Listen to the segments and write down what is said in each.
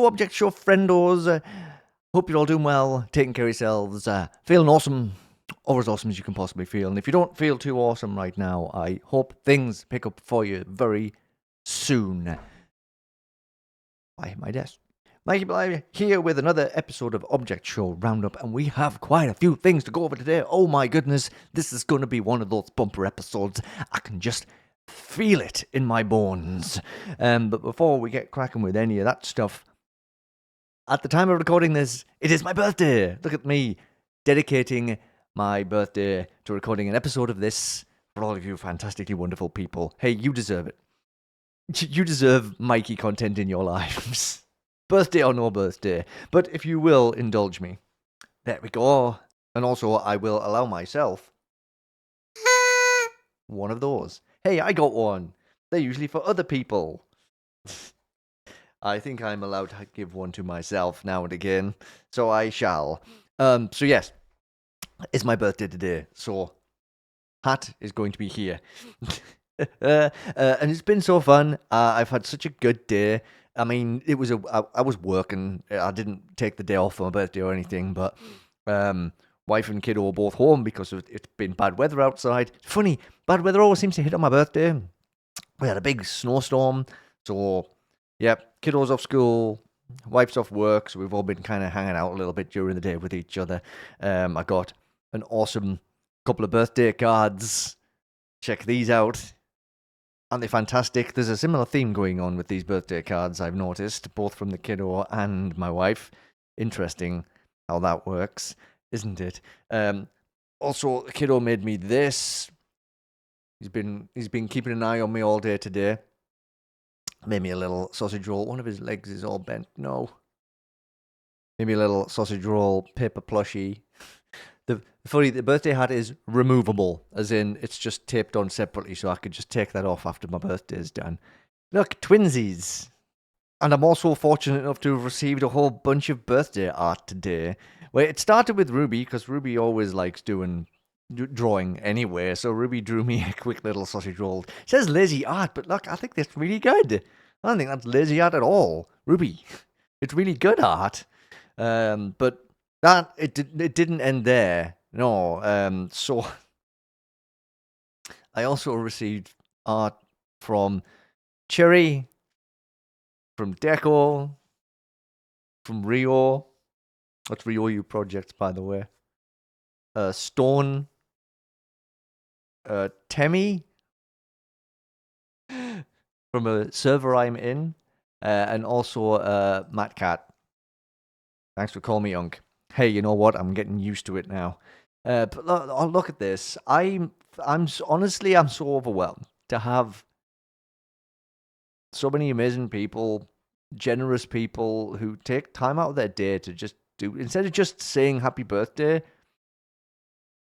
Hello, Object Show friendos. Hope you're all doing well, taking care of yourselves, feeling awesome, or as awesome as you can possibly feel. And if you don't feel too awesome right now, I hope things pick up for you very soon. I hit my desk. Mikey Bly here with another episode of Object Show Roundup, and we have quite a few things to go over today. Oh my goodness, this is going to be one of those bumper episodes. I can just feel it in my bones. But before we get cracking with any of that stuff, at the time of recording this, it is my birthday. Look at me dedicating my birthday to recording an episode of this for all of you fantastically wonderful people. Hey, you deserve it. You deserve Mikey content in your lives. Birthday or no birthday. But if you will indulge me. There we go. And also, I will allow myself one of those. Hey, I got one. They're usually for other people. I think I'm allowed to give one to myself now and again. So I shall. So yes, it's my birthday today. So hat is going to be here. And it's been so fun. I've had such a good day. I mean, I was working. I didn't take the day off for my birthday or anything, but wife and kiddo were both home because it's been bad weather outside. It's funny, bad weather always seems to hit on my birthday. We had a big snowstorm, so yeah, kiddo's off school, wife's off work, so we've all been kind of hanging out a little bit during the day with each other. I got an awesome couple of birthday cards. Check these out. Aren't they fantastic? There's a similar theme going on with these birthday cards, I've noticed, both from the kiddo and my wife. Interesting how that works, isn't it? Also, the kiddo made me this. He's been keeping an eye on me all day today. Made me a little sausage roll. One of his legs is all bent. No. Made me a little sausage roll, paper plushie. The birthday hat is removable, as in it's just taped on separately, so I could just take that off after my birthday is done. Look, twinsies. And I'm also fortunate enough to have received a whole bunch of birthday art today. Well, it started with Ruby, because Ruby always likes drawing anyway, so Ruby drew me a quick little sausage roll. It says lazy art, but look, I think that's really good. I don't think that's lazy art at all. Ruby, it's really good art. But that it didn't end there. No. So I also received art from Cherry, from Deco, from Rio. That's Rio U Projects, by the way. Stone, Temmie, from a server I'm in, and also Matt Cat. Thanks for calling me Unk. Hey, you know what? I'm getting used to it now. But look at this. I'm honestly, I'm so overwhelmed to have so many amazing people, generous people who take time out of their day to just do, instead of just saying happy birthday,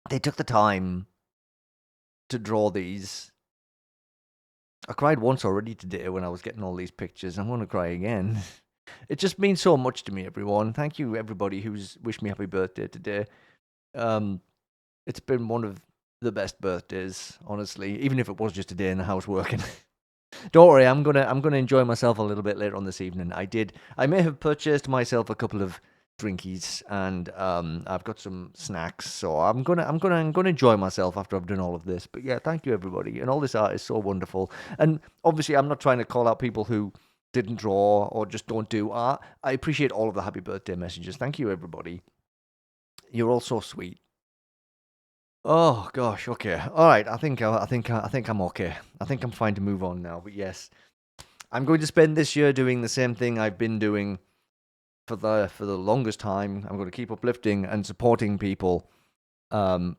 they took the time to draw these. I cried once already today when I was getting all these pictures. I'm going to cry again. It just means so much to me, everyone. Thank you, everybody who's wished me happy birthday today. It's been one of the best birthdays, honestly. Even if it was just a day in the house working. Don't worry, I'm gonna enjoy myself a little bit later on this evening. I may have purchased myself a couple of drinkies, and I've got some snacks, so I'm gonna enjoy myself after I've done all of this. But yeah, thank you, everybody, and all this art is so wonderful. And obviously, I'm not trying to call out people who didn't draw or just don't do art. I appreciate all of the happy birthday messages. Thank you, everybody. You're all so sweet. Oh gosh, okay, all right. I think I'm okay. I think I'm fine to move on now. But yes, I'm going to spend this year doing the same thing I've been doing for the longest time. I'm going to keep uplifting and supporting people,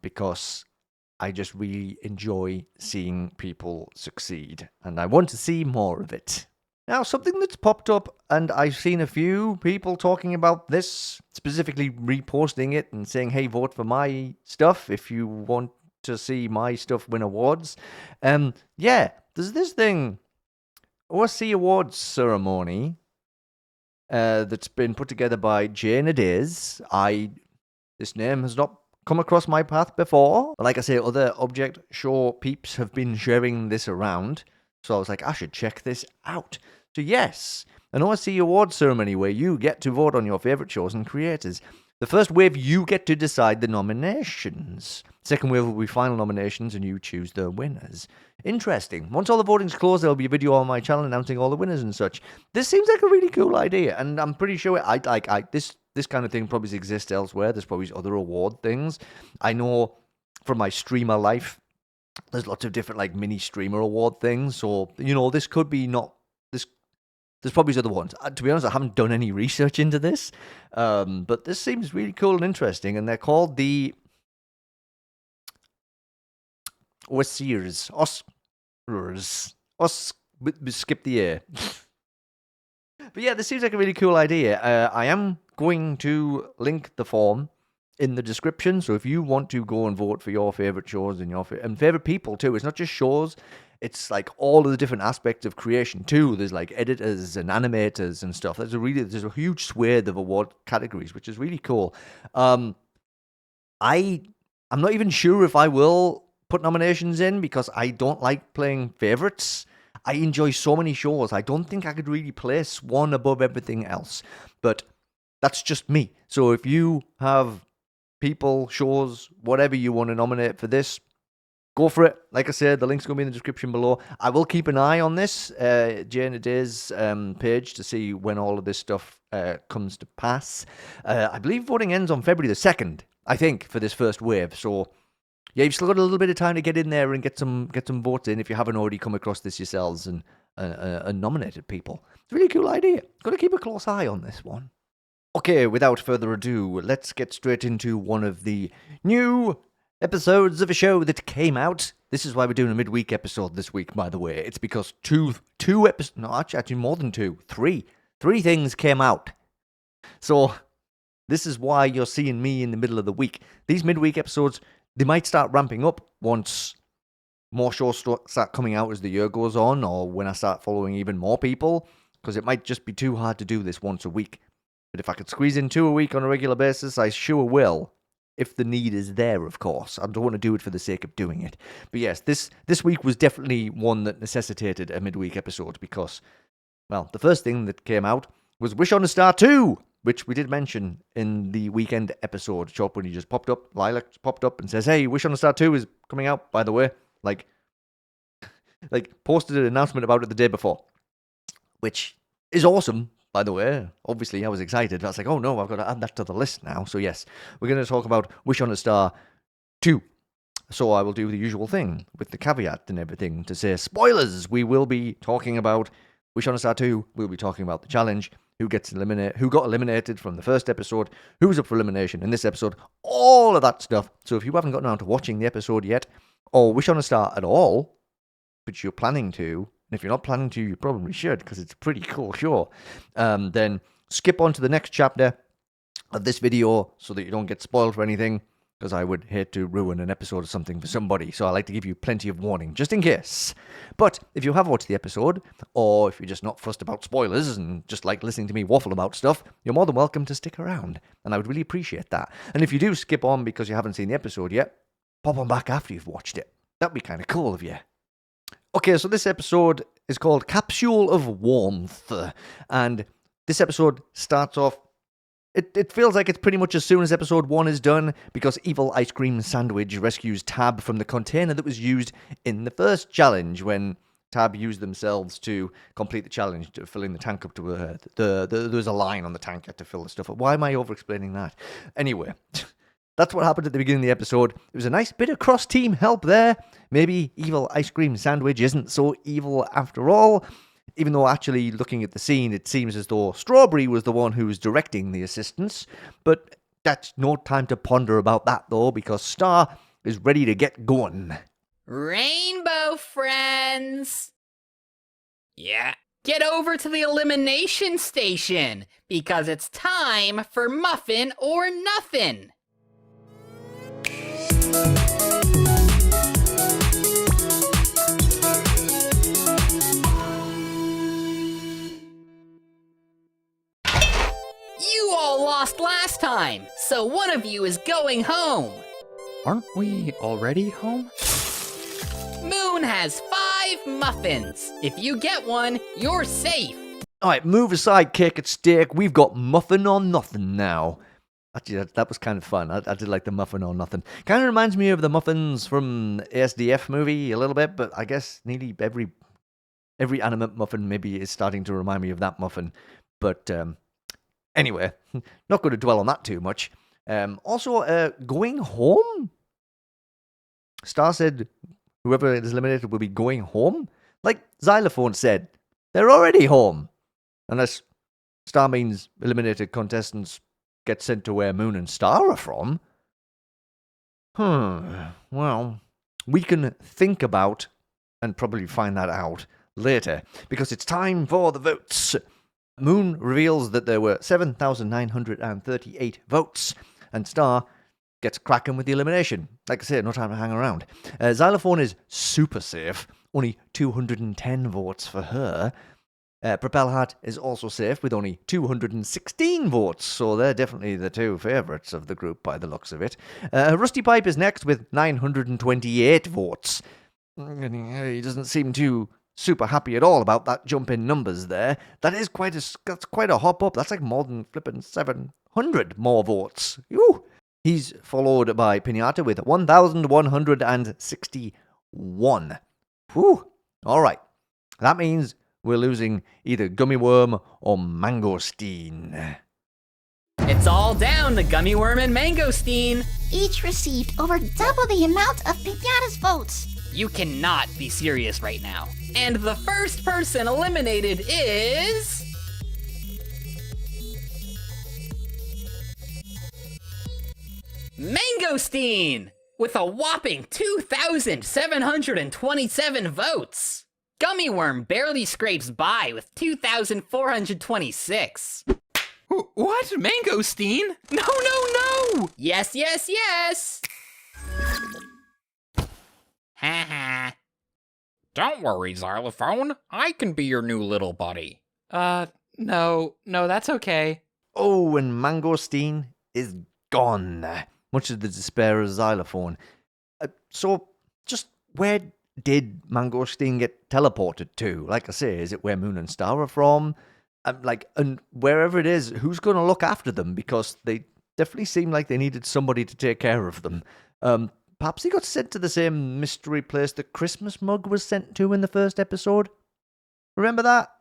because I just really enjoy seeing people succeed, and I want to see more of it. Now, something that's popped up, and I've seen a few people talking about this, specifically reposting it and saying, hey, vote for my stuff if you want to see my stuff win awards. Yeah, there's this thing, OSC Awards ceremony, that's been put together by Jane Adays. This name has not come across my path before. But like I say, other object show peeps have been sharing this around. So I was like, I should check this out. So yes, an OSC award ceremony where you get to vote on your favorite shows and creators. The first wave, you get to decide the nominations. Second wave will be final nominations, and you choose the winners. Interesting. Once all the voting's closed, there'll be a video on my channel announcing all the winners and such. This seems like a really cool idea, and I'm pretty sure this kind of thing probably exists elsewhere. There's probably other award things. I know from my streamer life, there's lots of different like mini streamer award things. So this could be not this. There's probably other ones. To be honest, I haven't done any research into this, but this seems really cool and interesting. And they're called the OSC'RS. Skip the A. But yeah, this seems like a really cool idea. I am going to link the form in the description, so if you want to go and vote for your favorite shows and your favorite people too, it's not just shows. It's like all of the different aspects of creation too. There's like editors and animators and stuff. There's a huge swathe of award categories, which is really cool. I'm not even sure if I will put nominations in because I don't like playing favorites. I enjoy so many shows. I don't think I could really place one above everything else. But that's just me. So if you have people, shows, whatever you want to nominate for this, go for it. Like I said, the link's going to be in the description below. I will keep an eye on this, Jane a Day's page, to see when all of this stuff comes to pass. I believe voting ends on February the 2nd, I think, for this first wave. So yeah, you've still got a little bit of time to get in there and get some votes in if you haven't already come across this yourselves and nominated people. It's a really cool idea. Got to keep a close eye on this one. Okay, without further ado, let's get straight into one of the new episodes of a show that came out. This is why we're doing a midweek episode this week, by the way. It's because two episodes, no, actually more than two, three things came out. So this is why you're seeing me in the middle of the week. These midweek episodes, they might start ramping up once more shows start coming out as the year goes on, or when I start following even more people, because it might just be too hard to do this once a week. But if I could squeeze in 2 a week on a regular basis, I sure will. If the need is there, of course. I don't want to do it for the sake of doing it. But yes, this week was definitely one that necessitated a midweek episode because, well, the first thing that came out was Wish on a Star 2, which we did mention in the weekend episode. Chalkbunny just popped up, Lilac popped up and says, hey, Wish on a Star 2 is coming out, by the way. Like posted an announcement about it the day before, which is awesome. By the way, obviously I was excited. I was like, oh no, I've got to add that to the list now. So yes, we're going to talk about Wish on a Star 2. So I will do the usual thing with the caveat and everything to say spoilers. We will be talking about Wish on a Star 2. We'll be talking about the challenge, who got eliminated from the first episode, who's up for elimination in this episode, all of that stuff. So if you haven't gotten around to watching the episode yet, or Wish on a Star at all, but you're planning to, and if you're not planning to, you probably should, because it's a pretty cool show. Then skip on to the next chapter of this video so that you don't get spoiled for anything, because I would hate to ruin an episode of something for somebody. So I like to give you plenty of warning, just in case. But if you have watched the episode, or if you're just not fussed about spoilers and just like listening to me waffle about stuff, you're more than welcome to stick around. And I would really appreciate that. And if you do skip on because you haven't seen the episode yet, pop on back after you've watched it. That'd be kind of cool of you. Okay, so this episode is called Capsule of Warmth, and this episode starts off, it feels like it's pretty much as soon as episode 1 is done, because Evil Ice Cream Sandwich rescues Tab from the container that was used in the first challenge, when Tab used themselves to complete the challenge, to filling the tank up to there was a line on the tank to fill the stuff up. Why am I over-explaining that? Anyway, that's what happened at the beginning of the episode. It was a nice bit of cross-team help there. Maybe Evil Ice Cream Sandwich isn't so evil after all, even though actually looking at the scene, it seems as though Strawberry was the one who was directing the assistance. But that's no time to ponder about that, though, because Star is ready to get going. Rainbow friends! Yeah, get over to the elimination station, because it's time for Muffin or Nothing. You all lost last time, so one of you is going home. Aren't we already home? Moon has 5 muffins. If you get one, you're safe. All right, move aside, cake at stake. We've got muffin or nothing now. Actually, that was kind of fun. I did like the muffin or nothing. Kind of reminds me of the muffins from ASDF movie a little bit, but I guess nearly every animate muffin maybe is starting to remind me of that muffin. But anyway, not going to dwell on that too much. Also, going home? Star said whoever is eliminated will be going home. Like Xylophone said, they're already home. Unless Star means eliminated contestants get sent to where Moon and Star are from. Well, we can think about and probably find that out later, because it's time for the votes. Moon reveals that there were 7,938 votes, and Star gets cracking with the elimination. Like I said, no time to hang around. Xylophone is super safe, only 210 votes for her. Propel Hat is also safe with only 216 votes, so they're definitely the two favourites of the group by the looks of it. Rusty Pipe is next with 928 votes. He doesn't seem too super happy at all about that jump in numbers there. That's quite a hop up. That's like more than flipping 700 more votes. Whew. He's followed by Pinata with 1,161. Whew. All right. That means we're losing either Gummy Worm or Mangosteen. It's all down to Gummy Worm and Mangosteen. Each received over double the amount of Pinata's votes. You cannot be serious right now. And the first person eliminated is... Mangosteen! With a whopping 2,727 votes. Gummy Worm barely scrapes by with 2,426. What? Mangosteen? No! Yes, yes, yes! Haha. Don't worry, Xylophone. I can be your new little buddy. No, that's okay. Oh, and Mangosteen is gone, much to the despair of Xylophone. So, just where did Mangosteen get teleported to? Like I say, is it where Moon and Star are from? And wherever it is, who's going to look after them? Because they definitely seem like they needed somebody to take care of them. Perhaps he got sent to the same mystery place the Christmas mug was sent to in the first episode. Remember that?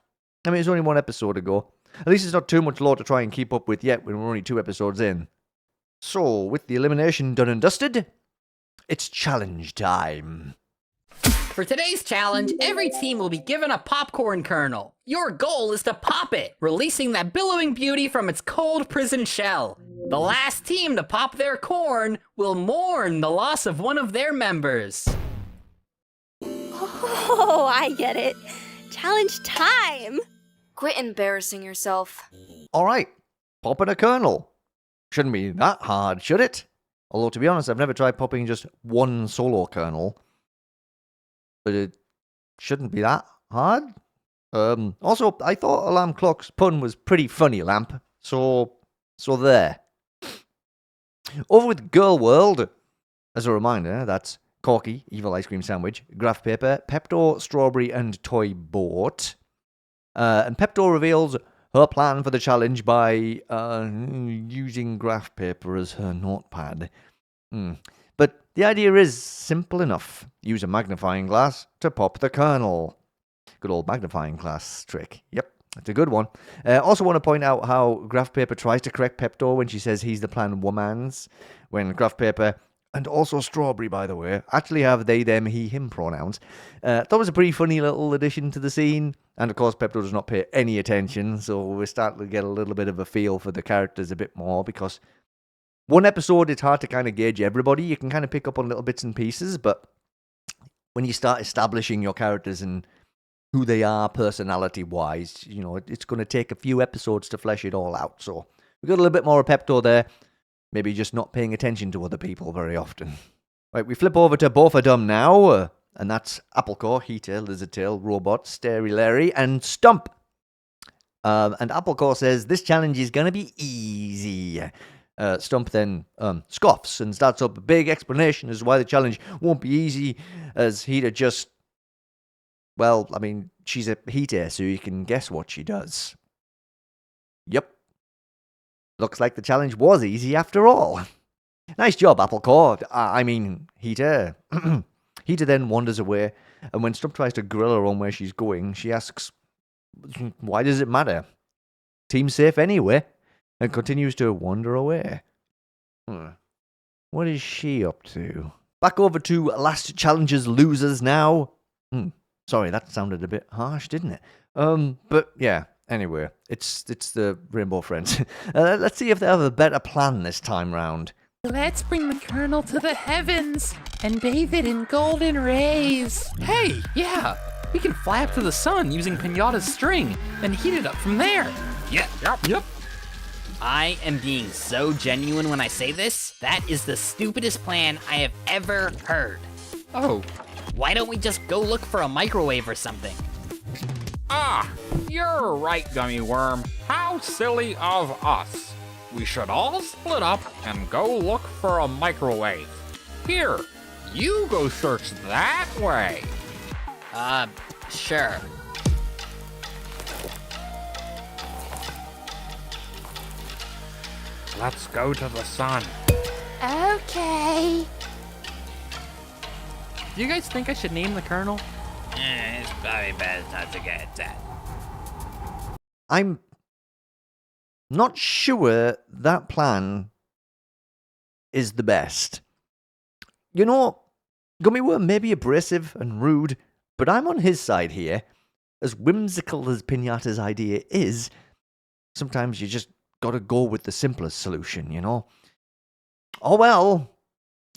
I mean, it's only one episode ago. At least it's not too much lore to try and keep up with yet when we're only 2 episodes in. So, with the elimination done and dusted, it's challenge time. For today's challenge, every team will be given a popcorn kernel. Your goal is to pop it, releasing that billowing beauty from its cold prison shell. The last team to pop their corn will mourn the loss of one of their members. Oh, I get it. Challenge time! Quit embarrassing yourself. Alright, popping a kernel. Shouldn't be that hard, should it? Although, to be honest, I've never tried popping just one solo kernel. But it shouldn't be that hard. Also, I thought Alarm Clock's pun was pretty funny, Lamp. So there. Over with Girl World. As a reminder, that's Corky, Evil Ice Cream Sandwich, Graph Paper, Pepto, Strawberry, and Toy Boat. And Pepto reveals her plan for the challenge by using graph paper as her notepad. But the idea is simple enough. Use a magnifying glass to pop the kernel. Good old magnifying glass trick. Yep, that's a good one. Also want to point out how graph paper tries to correct Pepto when she says he's the plan womans. When graph paper, and also Strawberry, by the way, actually have they, them, he, him pronouns. That was a pretty funny little addition to the scene. And of course, Pepto does not pay any attention, so we're starting to get a little bit of a feel for the characters a bit more, because one episode, it's hard to kind of gauge everybody. You can kind of pick up on little bits and pieces, but when you start establishing your characters and who they are personality-wise, you know, it's going to take a few episodes to flesh it all out. So we got a little bit more of Pepto there. Maybe just not paying attention to other people very often. Right, we flip over to Bofadum now. And that's Applecore, Heater, Lizardtail, Robot, Stary Larry, and Stump. And Applecore says this challenge is going to be easy. Stump then scoffs and starts up a big explanation as to why the challenge won't be easy, as Heater just Well, I mean, she's a heater, so you can guess what she does. Yep. Looks like the challenge was easy after all. Nice job, Applecore. I mean, Heater. Heater then wanders away, and when Stump tries to grill her on where she's going, she asks, why does it matter? Team's safe anyway, and continues to wander away. What is she up to? Back over to last challenge's losers now. Sorry, that sounded a bit harsh, didn't it? But yeah, anyway, it's the Rainbow Friends. Let's see if they have a better plan this time round. Let's bring the Colonel to the heavens and bathe it in golden rays. Hey, yeah, we can fly up to the sun using Pinata's string, then heat it up from there. Yep. I am being so genuine when I say this. That is the stupidest plan I have ever heard. Oh, Why don't we just go look for a microwave or something? you're right, Gummy Worm. How silly of us. We should all split up and go look for a microwave. Here, you go search that way. Sure. Let's go to the sun. Okay. Do you guys think I should name the Colonel? It's probably best not to get that. I'm not sure that plan is the best. You know, Gummy Worm may be abrasive and rude, but I'm on his side here. As whimsical as Pinata's idea is, sometimes you just gotta go with the simplest solution, you know? Oh well.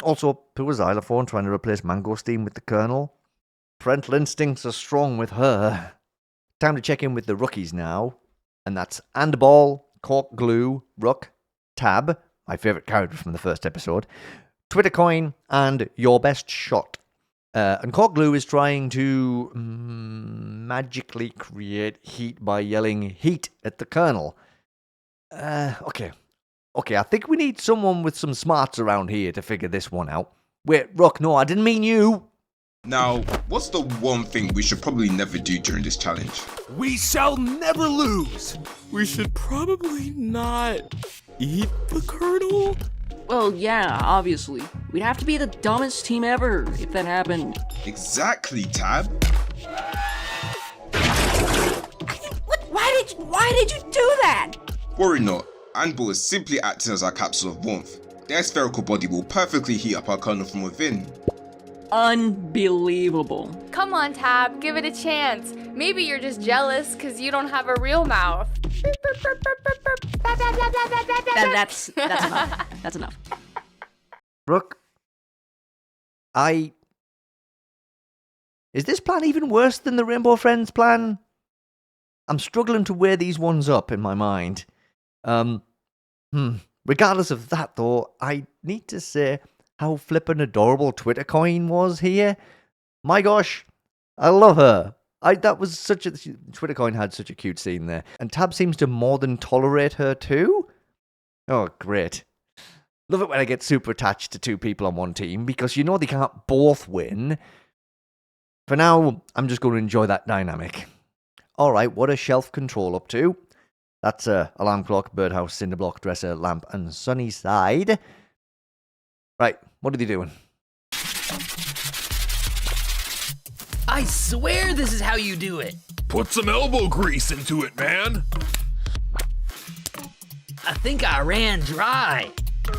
Also, poor Xylophone trying to replace Mangosteen with the Colonel. Parental instincts are strong with her. Time to check in with the rookies now. And that's Andball, Cork Glue, Rook, Tab, my favourite character from the first episode, Twitter Coin, and Your Best Shot. And Cork Glue is trying to magically create heat by yelling heat at the Colonel. Okay, I think we need someone with some smarts around here to figure this one out. Wait, Rook, no, I didn't mean you. Now, what's the one thing we should probably never do during this challenge? We shall never lose. We should probably not eat the Colonel. Well, yeah, obviously. We'd have to be the dumbest team ever if that happened. Exactly, Tab. Why did you do that? Worry not, Anball is simply acting as our capsule of warmth. Their spherical body will perfectly heat up our Colonel from within. Unbelievable. Come on, Tab, give it a chance. Maybe you're just jealous because you don't have a real mouth. That's enough. That's enough. Rook, is this plan even worse than the Rainbow Friends plan? I'm struggling to weigh these ones up in my mind. Regardless of that, though, I need to say how flippin' adorable Twitter Coin was here. My gosh, I love her. Twitter Coin had such a cute scene there. And Tab seems to more than tolerate her too? Oh, great. Love it when I get super attached to two people on one team, because you know they can't both win. For now, I'm just going to enjoy that dynamic. Alright, what is Shelf Control up to? That's alarm clock, birdhouse, cinderblock, dresser, lamp, and sunny side. Right, what are they doing? I swear this is how you do it. Put some elbow grease into it, man. I think I ran dry.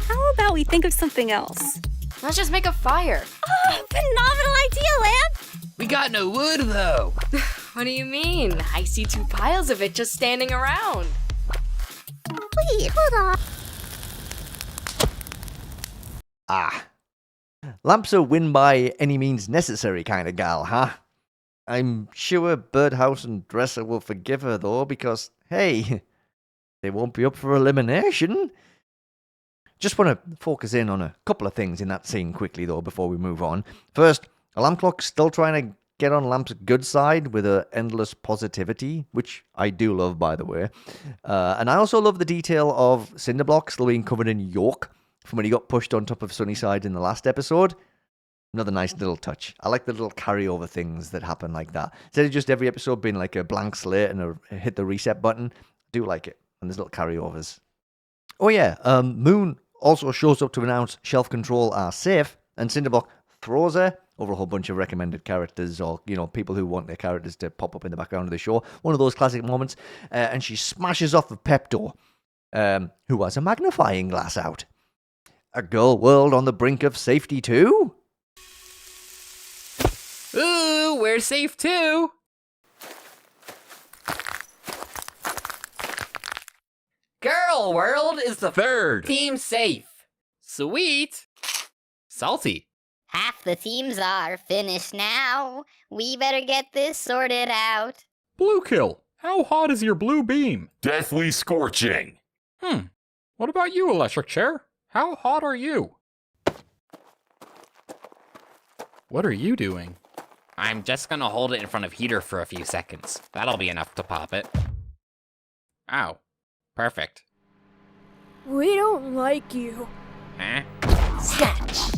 How about we think of something else? Let's just make a fire. Oh, phenomenal idea, Lamp! We got no wood, though. What do you mean? I see 2 piles of it just standing around. Wait, hold on. Lamp's a win by any means necessary kind of gal, huh? I'm sure Birdhouse and Dresser will forgive her, though, because, hey, they won't be up for elimination. Just want to focus in on a couple of things in that scene quickly, though, before we move on. First, Alarm Clock's still trying to get on Lamp's good side with her endless positivity, which I do love, by the way. And I also love the detail of Cinderblock still being covered in yolk from when he got pushed on top of Sunnyside in the last episode. Another nice little touch. I like the little carryover things that happen like that. Instead of just every episode being like a blank slate and hit the reset button, I do like it. And there's little carryovers. Oh yeah, Moon also shows up to announce shelf control are safe, and Cinderblock throws her over a whole bunch of recommended characters or, people who want their characters to pop up in the background of the show. One of those classic moments. And she smashes off of Pepto, who has a magnifying glass out. A girl world on the brink of safety too? Ooh, we're safe too. Girl World is the Third. team safe. Sweet. Salty. Half the teams are finished now. We better get this sorted out. Blue kill. How hot is your blue beam? Deathly scorching. What about you, Electric Chair? How hot are you? What are you doing? I'm just gonna hold it in front of heater for a few seconds. That'll be enough to pop it. Ow. Perfect. We don't like you. Huh? Scratch.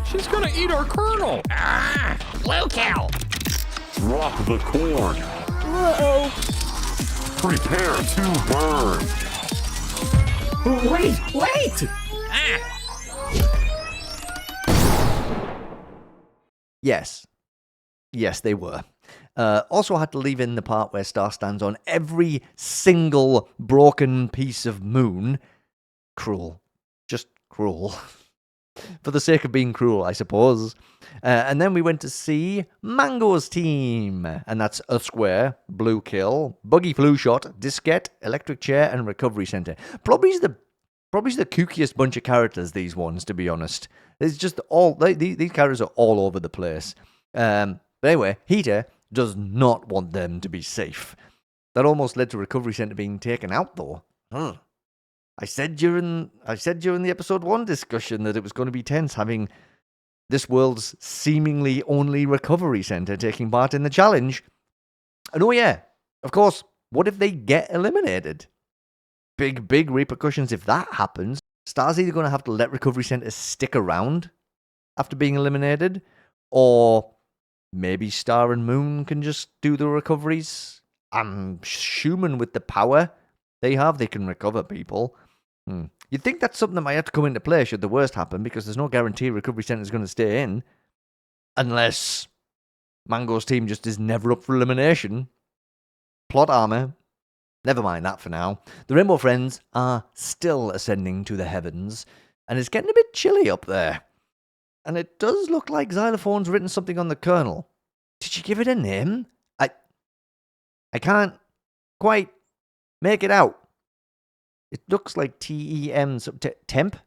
She's gonna eat our kernel. Blue kill. Drop the corn. Uh-oh. Prepare to burn. Wait! Yes, they were. Also had to leave in the part where Star stands on every single broken piece of moon. Cruel. Just cruel. For the sake of being cruel, I suppose. And then we went to see Mango's team. And that's a square, blue kill, buggy flu shot, diskette, electric chair, and recovery center. Probably the kookiest bunch of characters, these ones, to be honest. It's just these characters are all over the place. But anyway, Heater does not want them to be safe. That almost led to recovery center being taken out, though. I said during the episode 1 discussion that it was going to be tense having this world's seemingly only recovery center taking part in the challenge. And oh yeah, of course, what if they get eliminated? Big repercussions if that happens. Star's either going to have to let recovery centers stick around after being eliminated, or maybe Star and Moon can just do the recoveries. I'm assuming with the power they have, they can recover people. You'd think that's something that might have to come into play should the worst happen, because there's no guarantee recovery center is going to stay in. Unless Mango's team just is never up for elimination. Plot armor. Never mind that for now. The Rainbow Friends are still ascending to the heavens, and it's getting a bit chilly up there. And it does look like Xylophone's written something on the kernel. Did she give it a name? I can't quite make it out. It looks like TEM, temp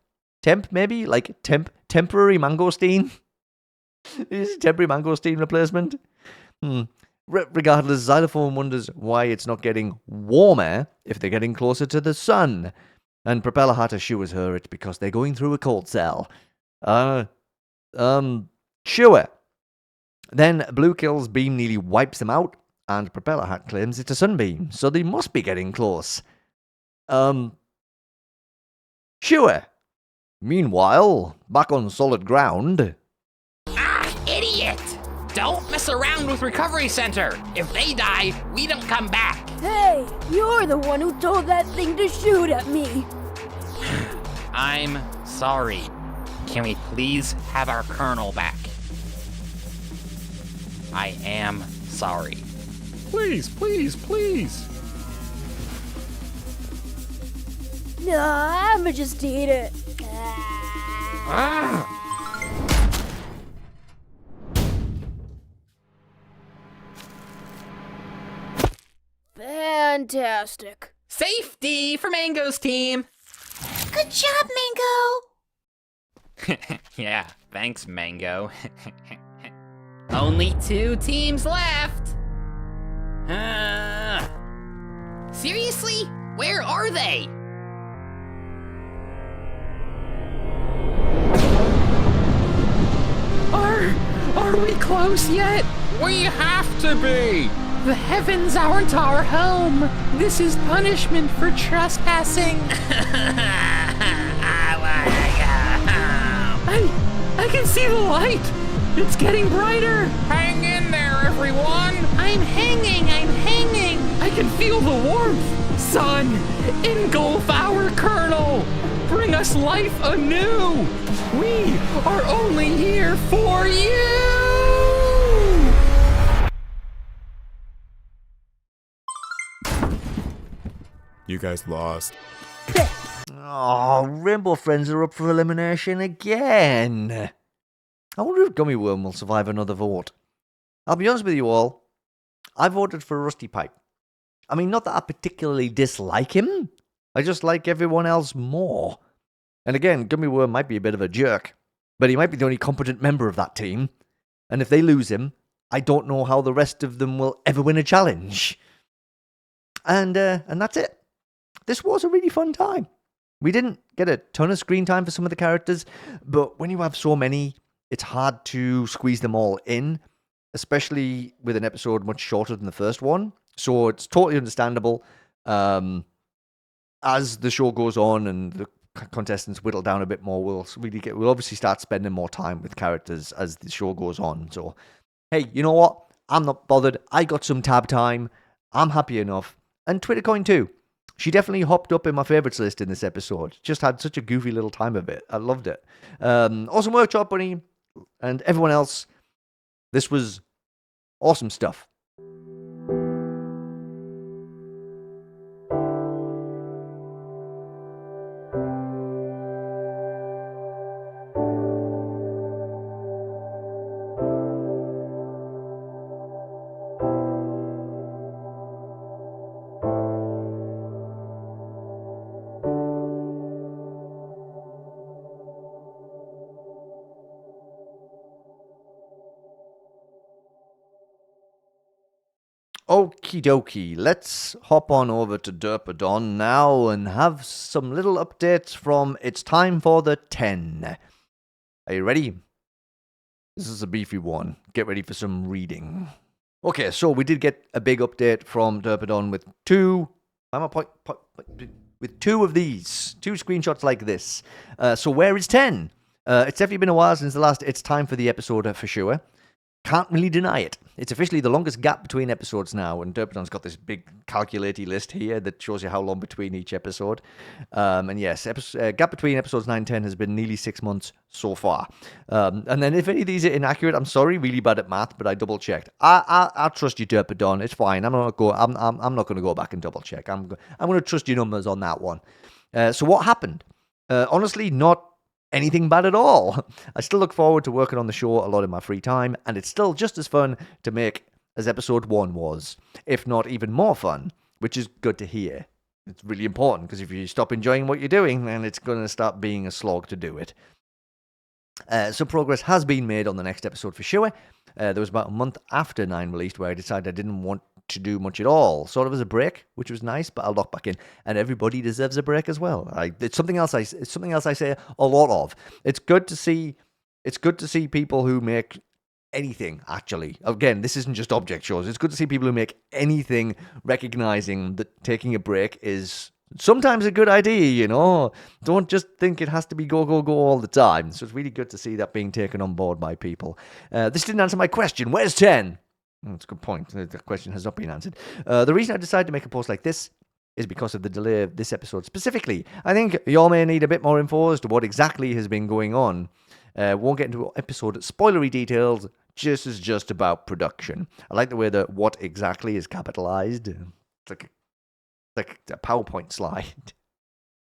maybe? Like temporary mangosteen? Is it temporary mangosteen replacement? Regardless, Xylophone wonders why it's not getting warmer if they're getting closer to the sun. And Propeller Heart assures her it's because they're going through a cold cell. Sure. Then Blue Kill's beam nearly wipes them out, and Propeller Hat claims it's a sunbeam, so they must be getting close. Sure. Meanwhile, back on solid ground. Idiot! Don't mess around with Recovery Center. If they die, we don't come back. Hey, you're the one who told that thing to shoot at me. I'm sorry. Can we please have our Colonel back? I am sorry. Please, please, please. Nah, I'ma just eat it. Fantastic. Safety for Mango's team. Good job, Mango. Yeah, thanks, Mango. Only 2 teams left. Seriously? Where are they? Are we close yet? We have to be! The heavens aren't our home. This is punishment for trespassing. See the light? It's getting brighter. Hang in there, everyone. I'm hanging. I can feel the warmth. Sun, engulf our kernel. Bring us life anew. We are only here for you. You guys lost. Oh, Rainbow Friends are up for elimination again. I wonder if Gummy Worm will survive another vote. I'll be honest with you all, I voted for Rusty Pipe. I mean, not that I particularly dislike him, I just like everyone else more. And again, Gummy Worm might be a bit of a jerk, but he might be the only competent member of that team. And if they lose him, I don't know how the rest of them will ever win a challenge. And that's it. This was a really fun time. We didn't get a ton of screen time for some of the characters, but when you have so many, it's hard to squeeze them all in, especially with an episode much shorter than the first one. So it's totally understandable. As the show goes on and the contestants whittle down a bit more, we'll obviously start spending more time with characters as the show goes on. So, hey, you know what? I'm not bothered. I got some tab time. I'm happy enough. And Twitter Coin too. She definitely hopped up in my favorites list in this episode. Just had such a goofy little time of it. I loved it. Awesome work, Chalkbunny, and everyone else. This was awesome stuff. Okie dokie, let's hop on over to Derpadon now and have some little updates from It's Time for the 10. Are you ready? This is a beefy one. Get ready for some reading. Okay, so we did get a big update from Derpadon with two of these. Two screenshots like this. So where is 10? It's definitely been a while since the last It's Time for the episode for sure. Can't really deny it. It's officially the longest gap between episodes now, and Derpadon's got this big calculaty list here that shows you how long between each episode. And yes, gap between episodes 9 and 10 has been nearly 6 months so far. And then if any of these are inaccurate, I'm sorry, really bad at math, but I double checked. I trust you, Derpadon. It's fine. I'm not going to go back and double check. I'm going to trust your numbers on that one. So what happened? Honestly, not anything bad at all. I still look forward to working on the show a lot in my free time, and it's still just as fun to make as episode 1 was, if not even more fun, which is good to hear. It's really important, because if you stop enjoying what you're doing, then it's going to start being a slog to do it. So progress has been made on the next episode for sure. There was about a month after 9 released where I decided I didn't want to do much at all, sort of as a break, which was nice, but I'll lock back in, and everybody deserves a break as well. It's something else I say a lot of. It's good to see people who make anything, actually. Again, this isn't just object shows. It's good to see people who make anything recognizing that taking a break is sometimes a good idea, you know. Don't just think it has to be go, go, go all the time. So it's really good to see that being taken on board by people. This didn't answer my question. Where's 10? That's a good point. The question has not been answered. The reason I decided to make a post like this is because of the delay of this episode specifically. I think y'all may need a bit more info as to what exactly has been going on. Won't get into episode spoilery details, just about production. I like the way that what exactly is capitalized. It's like a PowerPoint slide.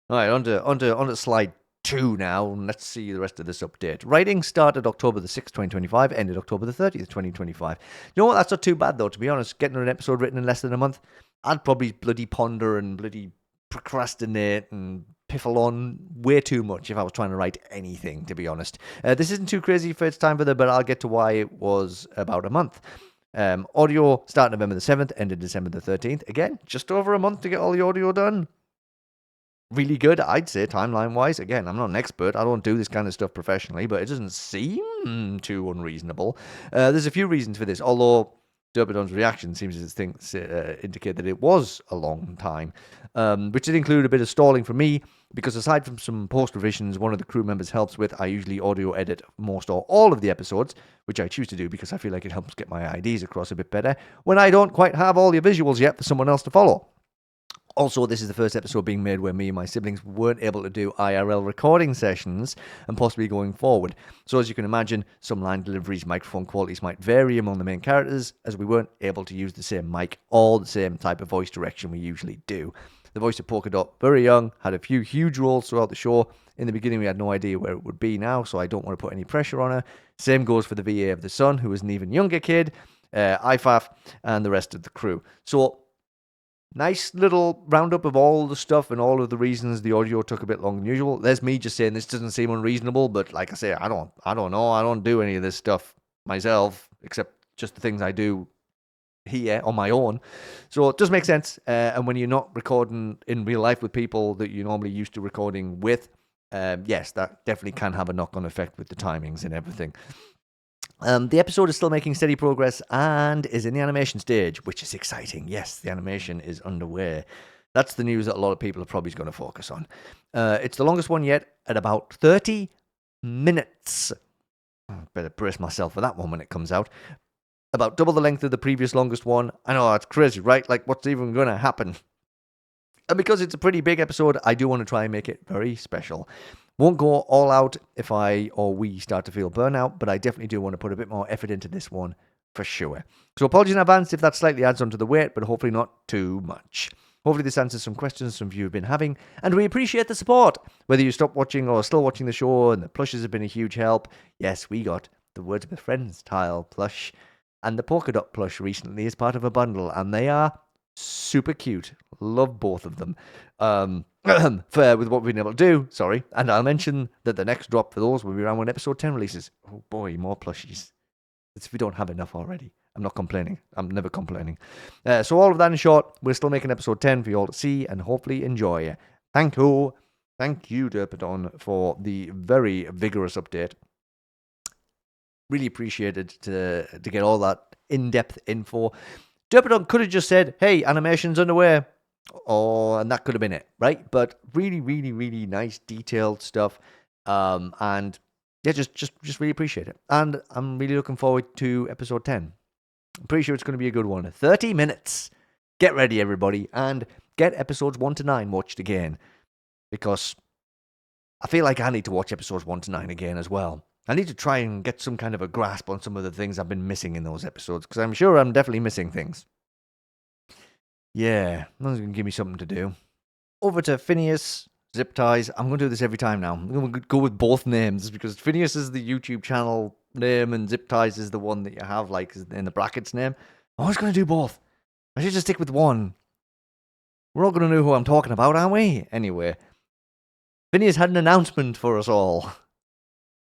All right, on to slide 2 now. Let's see the rest of this update. Writing started October the 6th, 2025, ended October the 30th, 2025. You know what? That's not too bad, though, to be honest. Getting an episode written in less than a month, I'd probably bloody ponder and bloody procrastinate and piffle on way too much if I was trying to write anything, to be honest. This isn't too crazy for its time for but I'll get to why it was about a month. Audio started November the 7th, ended December the 13th. Again, just over a month to get all the audio done. Really good, I'd say, timeline-wise. Again, I'm not an expert. I don't do this kind of stuff professionally, but it doesn't seem too unreasonable. There's a few reasons for this, although Derpadon's reaction seems to indicate that it was a long time, which did include a bit of stalling from me, because aside from some post revisions one of the crew members helps with, I usually audio edit most or all of the episodes, which I choose to do because I feel like it helps get my ideas across a bit better when I don't quite have all the visuals yet for someone else to follow. Also, this is the first episode being made where me and my siblings weren't able to do IRL recording sessions, and possibly going forward. So as you can imagine, some line deliveries, microphone qualities might vary among the main characters, as we weren't able to use the same mic or the same type of voice direction we usually do. The voice of Polka Dot, very young, had a few huge roles throughout the show. In the beginning, we had no idea where it would be now, so I don't want to put any pressure on her. Same goes for the VA of the son, who is an even younger kid, IFAF, and the rest of the crew. So, nice little roundup of all the stuff and all of the reasons the audio took a bit longer than usual. There's me just saying this doesn't seem unreasonable, but like I say, I don't know. I don't do any of this stuff myself, except just the things I do here on my own. So it does make sense. And when you're not recording in real life with people that you're normally used to recording with, yes, that definitely can have a knock-on effect with the timings and everything. The episode is still making steady progress and is in the animation stage, which is exciting. Yes, the animation is underway. That's the news that a lot of people are probably going to focus on. It's the longest one yet at about 30 minutes. I better brace myself for that one when it comes out. About double the length of the previous longest one. I know, that's crazy, right? Like, what's even going to happen? And because it's a pretty big episode, I do want to try and make it very special. Won't go all out if I or we start to feel burnout, but I definitely do want to put a bit more effort into this one for sure. So apologies in advance if that slightly adds onto the weight, but hopefully not too much. Hopefully this answers some questions some of you have been having, and we appreciate the support. Whether you stopped watching or still watching the show, and the plushes have been a huge help. Yes, we got the WebzForevz tile plush and the polka dot plush recently as part of a bundle, and they are super cute. Love both of them. Fair with what we've been able to do, sorry. And I'll mention that the next drop for those will be around when episode 10 releases. Oh boy, more plushies. It's if we don't have enough already. I'm not complaining. I'm never complaining. So all of that in short, we're still making episode 10 for you all to see and hopefully enjoy. Thank you, derpadon, for the very vigorous update. Really appreciated to get all that in-depth info. derpadon could have just said, hey, animation's underway. Oh, and that could have been it, right? But really, really, really nice, detailed stuff. And yeah, just really appreciate it. And I'm really looking forward to episode 10. I'm pretty sure it's going to be a good one. 30 minutes. Get ready, everybody, and get episodes 1 to 9 watched again. Because I feel like I need to watch episodes 1 to 9 again as well. I need to try and get some kind of a grasp on some of the things I've been missing in those episodes, because I'm sure I'm definitely missing things. Yeah, that's going to give me something to do. Over to Finneas, Zippedties. I'm going to do this every time now. I'm going to go with both names, because Finneas is the YouTube channel name, and Zippedties is the one that you have, like, in the brackets name. I'm always going to do both. I should just stick with one. We're all going to know who I'm talking about, aren't we? Anyway, Finneas had an announcement for us all.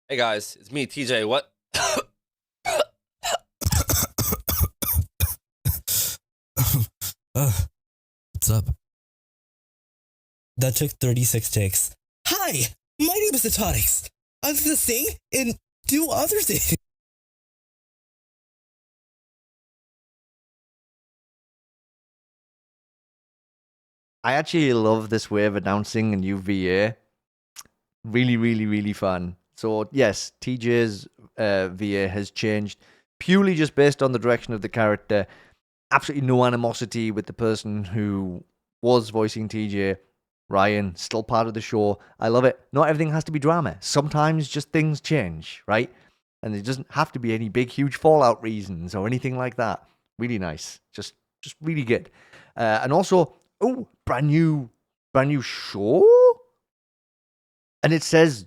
Hey guys, it's me, TJ. What? What's up? That took 36 takes. Hi, my name is Atonics. I'm gonna sing and do other things. I actually love this way of announcing a new VA. Really, really, really fun. So yes, TJ's VA has changed purely just based on the direction of the character. Absolutely no animosity with the person who was voicing TJ. Ryan, still part of the show. I love it. Not everything has to be drama. Sometimes just things change, right? And it doesn't have to be any big, huge fallout reasons or anything like that. Really nice. Just really good. And also, brand new show? And it says,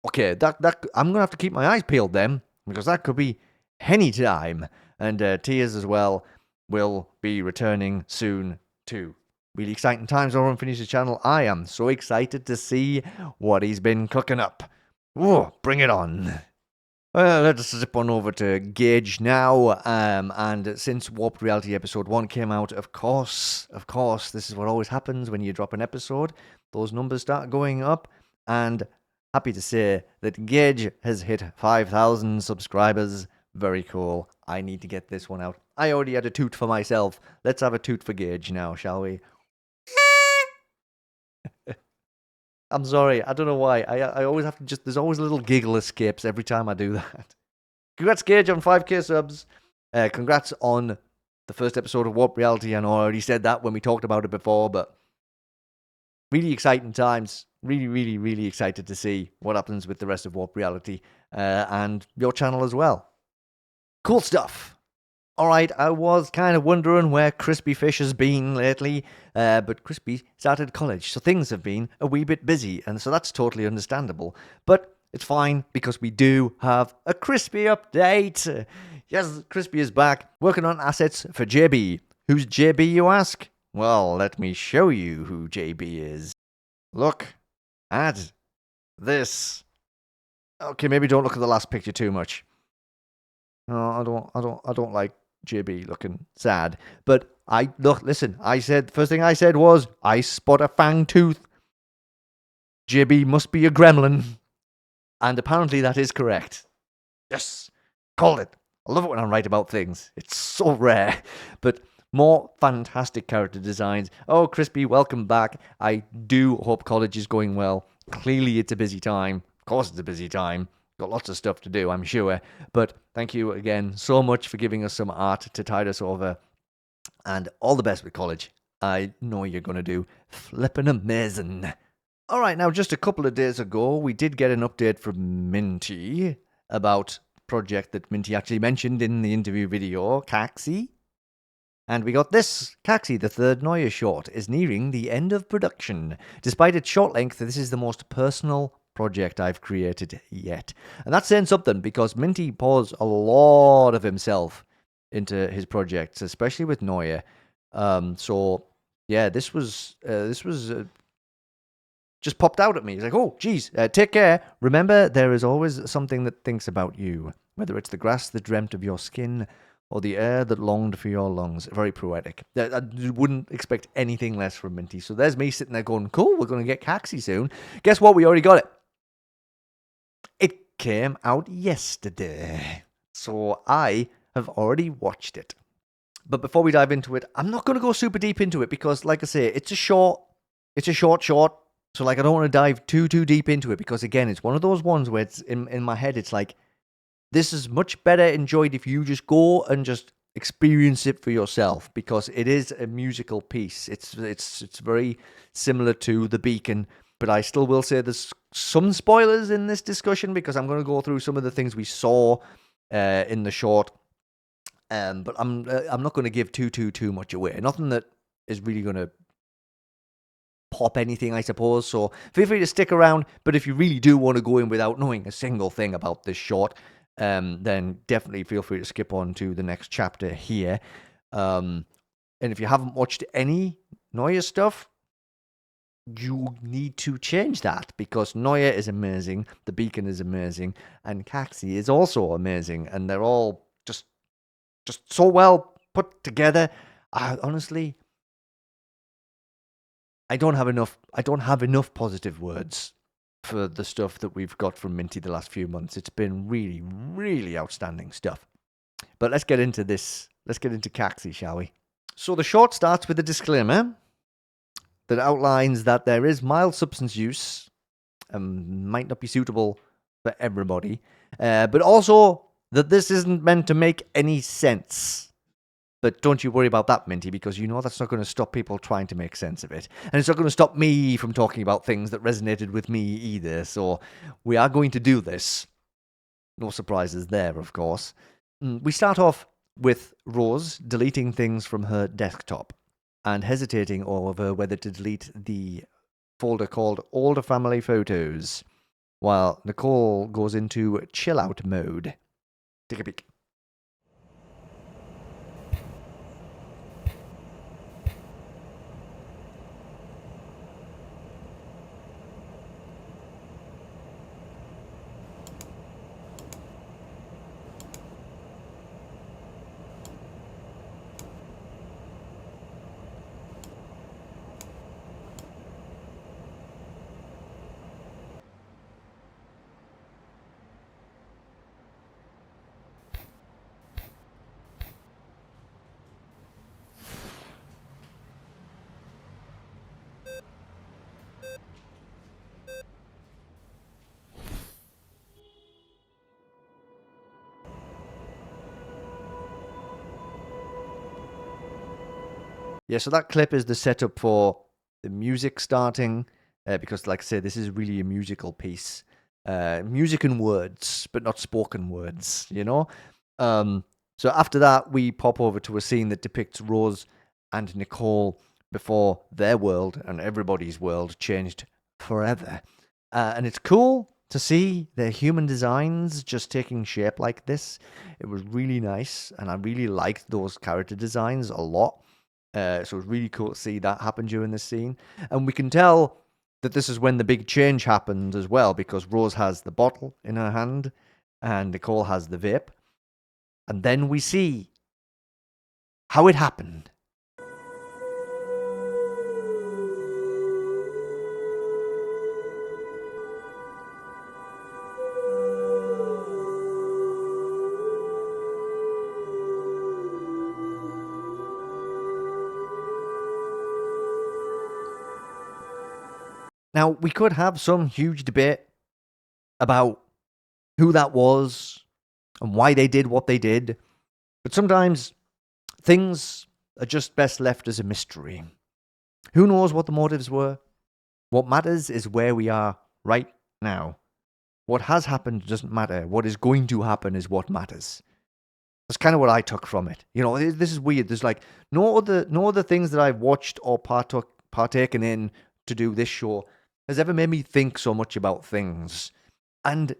okay, that I'm going to have to keep my eyes peeled then, because that could be any time. And Tears as well will be returning soon too. Really exciting times over on Finish's channel. I am so excited to see what he's been cooking up. Oh, bring it on. Let's zip on over to Gage now. And since Warped Reality Episode 1 came out, of course, this is what always happens when you drop an episode. Those numbers start going up. And happy to say that Gage has hit 5,000 subscribers. Very cool. I need to get this one out. I already had a toot for myself. Let's have a toot for Gage now, shall we? I'm sorry. I don't know why. I always have to just... There's always little giggle escapes every time I do that. Congrats, Gage, on 5k subs. Congrats on the first episode of Warp Reality. I know I already said that when we talked about it before, but really exciting times. Really, really, really excited to see what happens with the rest of Warp Reality and your channel as well. Cool stuff. Alright, I was kind of wondering where Krispifishh has been lately, but Crispy started college, so things have been a wee bit busy, and so that's totally understandable. But it's fine, because we do have a Crispy update. Yes, Crispy is back, working on assets for JB. Who's JB, you ask? Well, let me show you who JB is. Look at this. Okay, maybe don't look at the last picture too much. No, I don't like JB looking sad. But listen, first thing I said was, I spot a fang tooth. JB must be a gremlin. And apparently that is correct. Yes, called it. I love it when I write about things. It's so rare. But more fantastic character designs. Oh, Crispy, welcome back. I do hope college is going well. Clearly it's a busy time. Of course it's a busy time. Got lots of stuff to do, I'm sure. But thank you again so much for giving us some art to tide us over. And all the best with college. I know you're going to do flippin' amazing. Alright, now just a couple of days ago, we did get an update from Minty about a project that Minty actually mentioned in the interview video, Kaksi. And we got this. Kaksi, the third Nolla short, is nearing the end of production. Despite its short length, this is the most personal project I've created yet. And that's saying something, because Minty pours a lot of himself into his projects, especially with Nolla. So yeah, this was just popped out at me. It's like, oh, geez, take care. Remember, there is always something that thinks about you, whether it's the grass that dreamt of your skin or the air that longed for your lungs. Very poetic. I wouldn't expect anything less from Minty. So there's me sitting there going, cool, we're going to get Kaksi soon. Guess what? We already got it. It came out yesterday. So I have already watched it. But before we dive into it, I'm not going to go super deep into it because, like I say, it's a short. So, like, I don't want to dive too deep into it because, again, it's one of those ones where it's in my head, it's like, this is much better enjoyed if you just go and just experience it for yourself, because it is a musical piece. It's very similar to The Beacon, but I still will say there's some spoilers in this discussion because I'm going to go through some of the things we saw in the short. But I'm not going to give too much away. Nothing that is really going to pop anything, I suppose. So feel free to stick around. But if you really do want to go in without knowing a single thing about this short, then definitely feel free to skip on to the next chapter here. And if you haven't watched any Nolla stuff, you need to change that, because Nolla is amazing, The Beacon is amazing, and Kaksi is also amazing, and they're all just so well put together. Honestly, I don't have enough positive words for the stuff that we've got from Minty the last few months. It's been really, really outstanding stuff. But let's get into this. Let's get into Kaksi, shall we? So the short starts with a disclaimer that outlines that there is mild substance use, might not be suitable for everybody, but also that this isn't meant to make any sense. But don't you worry about that, Minty, because you know that's not going to stop people trying to make sense of it. And it's not going to stop me from talking about things that resonated with me either. So we are going to do this. No surprises there, of course. We start off with Rose deleting things from her desktop and hesitating over whether to delete the folder called Older Family Photos, while Nicole goes into chill-out mode. Take a peek. Yeah, so that clip is the setup for the music starting, because, like I said, this is really a musical piece. Music and words, but not spoken words, you know? So after that, we pop over to a scene that depicts Rose and Nicole before their world and everybody's world changed forever. And it's cool to see their human designs just taking shape like this. It was really nice, and I really liked those character designs a lot. So it was really cool to see that happen during this scene. And we can tell that this is when the big change happened as well, because Rose has the bottle in her hand and Nicole has the vape. And then we see how it happened. Now, we could have some huge debate about who that was and why they did what they did, but sometimes things are just best left as a mystery. Who knows what the motives were? What matters is where we are right now. What has happened doesn't matter. What is going to happen is what matters. That's kind of what I took from it. You know, this is weird. There's like no other things that I've watched or partaken in to do this show has ever made me think so much about things. And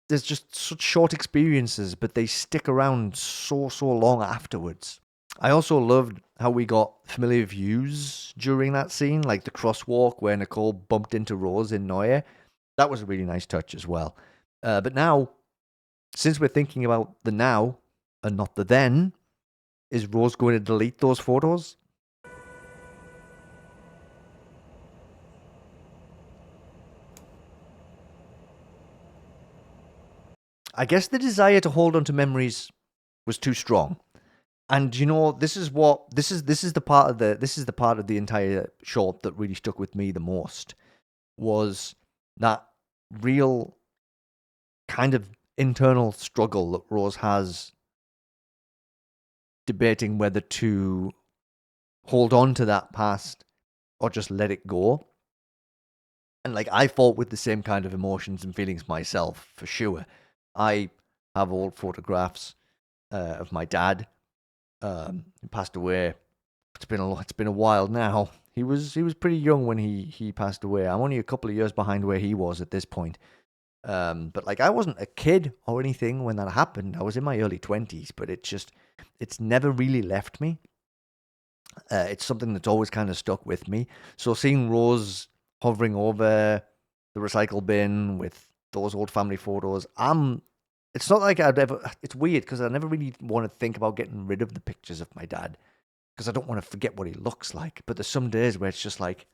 there's just such short experiences, but they stick around so long afterwards. I also loved how we got familiar views during that scene, like the crosswalk where Nicole bumped into Rose in Nolla. That was a really nice touch as well. But now, since we're thinking about the now and not the then, is Rose going to delete those photos? I guess the desire to hold on to memories was too strong. And you know, this is the part of the entire short that really stuck with me the most, was that real kind of internal struggle that Rose has, debating whether to hold on to that past or just let it go. And like, I fought with the same kind of emotions and feelings myself, for sure. I have old photographs of my dad, who passed away. It's been a while now. He was pretty young when he passed away. I'm only a couple of years behind where he was at this point. But like, I wasn't a kid or anything when that happened. I was in my early 20s, but it's never really left me. It's something that's always kind of stuck with me. So seeing Rose hovering over the recycle bin with those old family photos, it's not like it's weird because I never really want to think about getting rid of the pictures of my dad because I don't want to forget what he looks like. But there's some days where it's just like,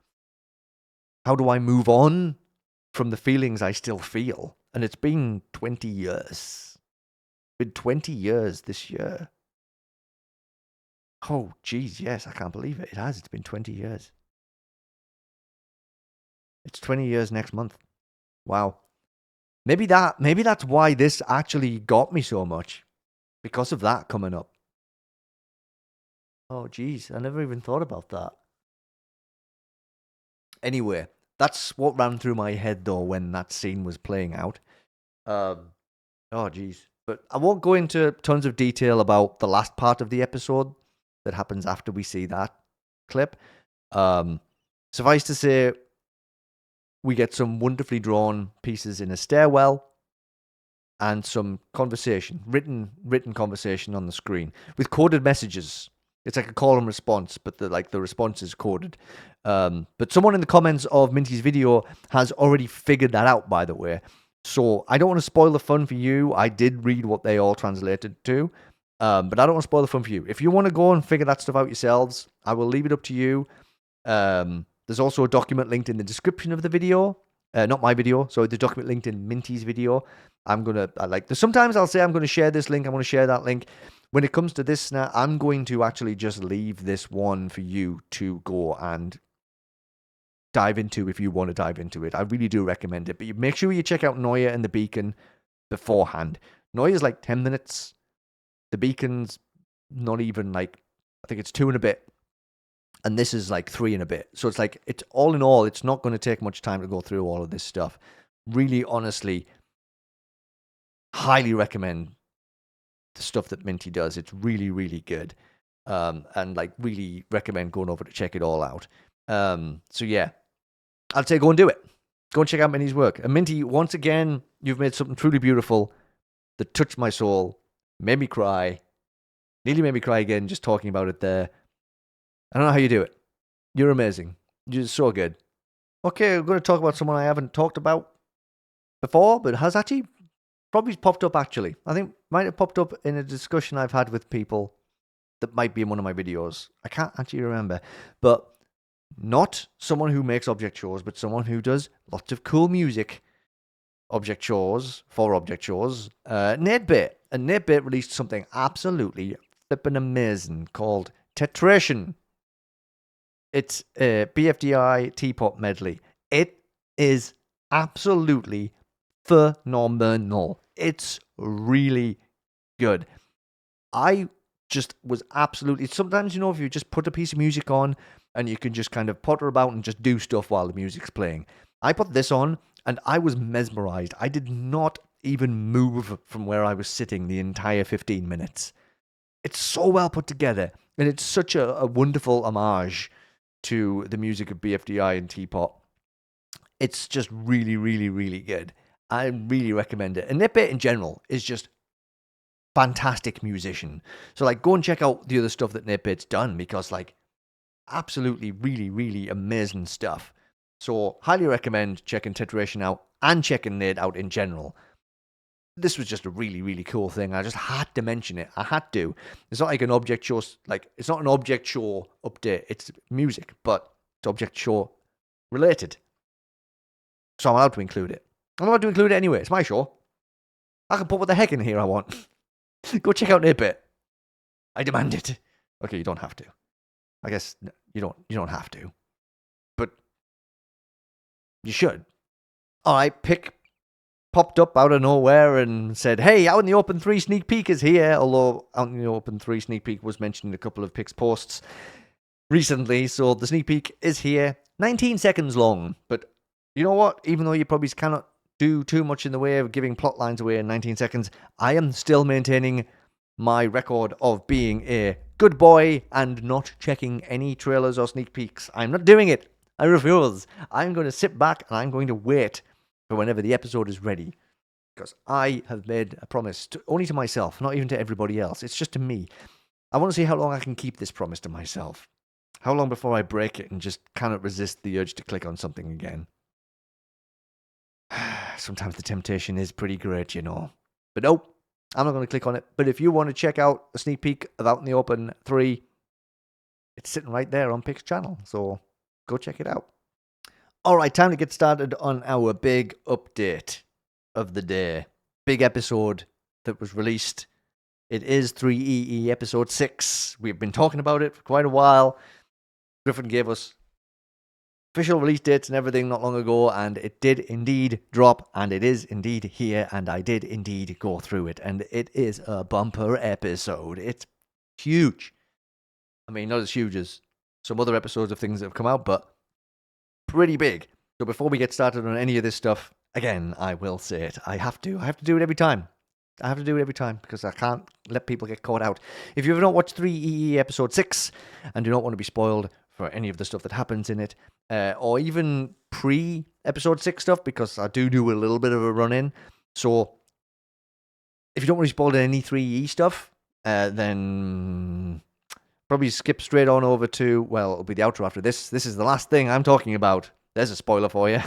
how do I move on from the feelings I still feel? And it's been 20 years. It's been 20 years this year. Oh, geez, yes, I can't believe it. It has. It's been 20 years. It's 20 years next month. Wow. Maybe that's why this actually got me so much. Because of that coming up. Oh, geez, I never even thought about that. Anyway, that's what ran through my head, though, when that scene was playing out. Oh, geez. But I won't go into tons of detail about the last part of the episode that happens after we see that clip. Suffice to say, we get some wonderfully drawn pieces in a stairwell and some conversation, written conversation on the screen with coded messages. It's like a call and response, but the response is coded. But someone in the comments of Minty's video has already figured that out, by the way. So I don't want to spoil the fun for you. I did read what they all translated to, but I don't want to spoil the fun for you. If you want to go and figure that stuff out yourselves, I will leave it up to you. There's also a document linked in the description of the video. Not my video, so the document linked in Minty's video. Sometimes I'll say I'm going to share this link, I'm going to share that link. When it comes to this now, I'm going to actually just leave this one for you to go and dive into if you want to dive into it. I really do recommend it. But you make sure you check out Nolla and the Beacon beforehand. Nolla's like 10 minutes. The Beacon's not even I think it's 2 and a bit. and this is like 3 and a bit. So it's like, it's all in all, it's not going to take much time to go through all of this stuff. Really, honestly, highly recommend the stuff that Minty does. It's really, really good. And like really recommend going over to check it all out. So yeah, I'd say go and do it. Go and check out Minty's work. And Minty, once again, you've made something truly beautiful that touched my soul, made me cry, nearly made me cry again just talking about it there. I don't know how you do it. You're amazing. You're so good. Okay, we're going to talk about someone I haven't talked about before, but has actually probably popped up actually. I think might have popped up in a discussion I've had with people that might be in one of my videos. I can't actually remember. But not someone who makes object shows, but someone who does lots of cool music. Object shows, for object shows. natebait. And natebait released something absolutely flippin' amazing called Tetration. It's a BFDI teapot medley. It is absolutely phenomenal. It's really good. I just was absolutely... Sometimes, you know, if you just put a piece of music on and you can just kind of potter about and just do stuff while the music's playing. I put this on and I was mesmerized. I did not even move from where I was sitting the entire 15 minutes. It's so well put together, and it's such a wonderful homage to the music of BFDI and Teapot. It's just really, really, really good. I really recommend it. And natebait in general is just fantastic musician. So like, go and check out the other stuff that natebait's done, because like, absolutely, really, really amazing stuff. So highly recommend checking Tetration out and checking Nate out in general. This was just a really, really cool thing. I just had to mention it. I had to. It's not like an object show, like, it's not an object show update. It's music, but it's object show related. So I'm allowed to include it. I'm allowed to include it anyway. It's my show. I can put what the heck in here I want. Go check out natebait. I demand it. Okay, you don't have to. I guess you don't have to. But you should. Alright, Pick popped up out of nowhere and said, hey, Out in the Open 3 sneak peek is here. Although Out in the Open 3 sneak peek was mentioned in a couple of Pick's posts recently. So the sneak peek is here. 19 seconds long. But you know what? Even though you probably cannot do too much in the way of giving plot lines away in 19 seconds, I am still maintaining my record of being a good boy and not checking any trailers or sneak peeks. I'm not doing it. I refuse. I'm going to sit back and I'm going to wait for whenever the episode is ready. Because I have made a promise, only to myself, not even to everybody else. It's just to me. I want to see how long I can keep this promise to myself. How long before I break it and just cannot resist the urge to click on something again. Sometimes the temptation is pretty great, you know. But nope, I'm not going to click on it. But if you want to check out a sneak peek of Out in the Open 3, it's sitting right there on Pick's channel. So go check it out. Alright, time to get started on our big update of the day. Big episode that was released. It is THREEEE episode 6. We've been talking about it for quite a while. Griffin gave us official release dates and everything not long ago, and it did indeed drop, and it is indeed here, and I did indeed go through it, and it is a bumper episode. It's huge. I mean, not as huge as some other episodes of things that have come out, but pretty big. So before we get started on any of this stuff, again, I will say it. I have to do it every time. I have to do it every time because I can't let people get caught out. If you have not watched THREEEE episode 6 and do not want to be spoiled for any of the stuff that happens in it, or even pre-episode 6 stuff, because I do a little bit of a run-in. So if you don't want to be spoiled in any THREEEE stuff, then probably skip straight on over to, well, it'll be the outro after this. This is the last thing I'm talking about. There's a spoiler for you.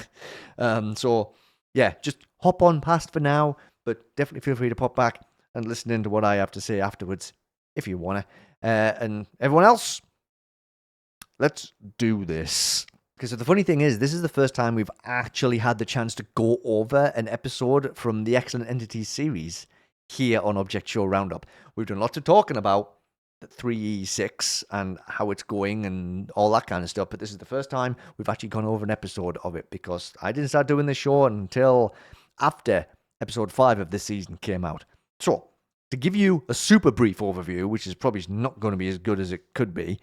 So, yeah, just hop on past for now, but definitely feel free to pop back and listen into what I have to say afterwards, if you want to. And everyone else, let's do this. Because the funny thing is, this is the first time we've actually had the chance to go over an episode from the Excellent Entities series here on Object Show Roundup. We've done lots of talking about THREEEE 6 and how it's going and all that kind of stuff, but this is the first time we've actually gone over an episode of it, because I didn't start doing this show until after episode 5 of this season came out. So, to give you a super brief overview, which is probably not going to be as good as it could be,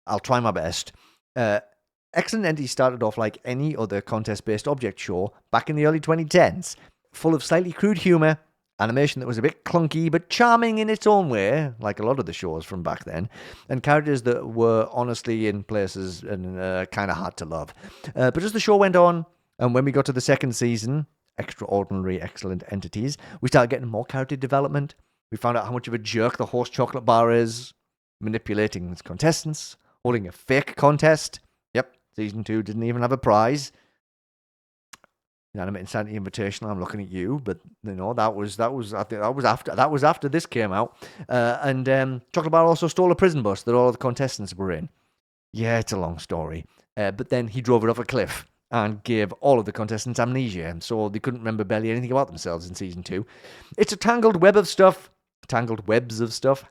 I'll try my best. Excellent Entities started off like any other contest-based object show back in the early 2010s, full of slightly crude humor, animation that was a bit clunky but charming in its own way, like a lot of the shows from back then, and characters that were honestly in places and kind of hard to love. But as the show went on, and when we got to the second season, Extraordinary Excellent Entities, we started getting more character development. We found out how much of a jerk the host chocolate bar is, manipulating its contestants, holding a fake contest. Yep, season 2 didn't even have a prize. Inanimate Insanity Invitational, I'm looking at you, but that was after this came out. And Chocolate Bar also stole a prison bus that all of the contestants were in. Yeah, it's a long story. But then he drove it off a cliff and gave all of the contestants amnesia, so they couldn't remember barely anything about themselves in season 2. It's a tangled web of stuff. Tangled webs of stuff.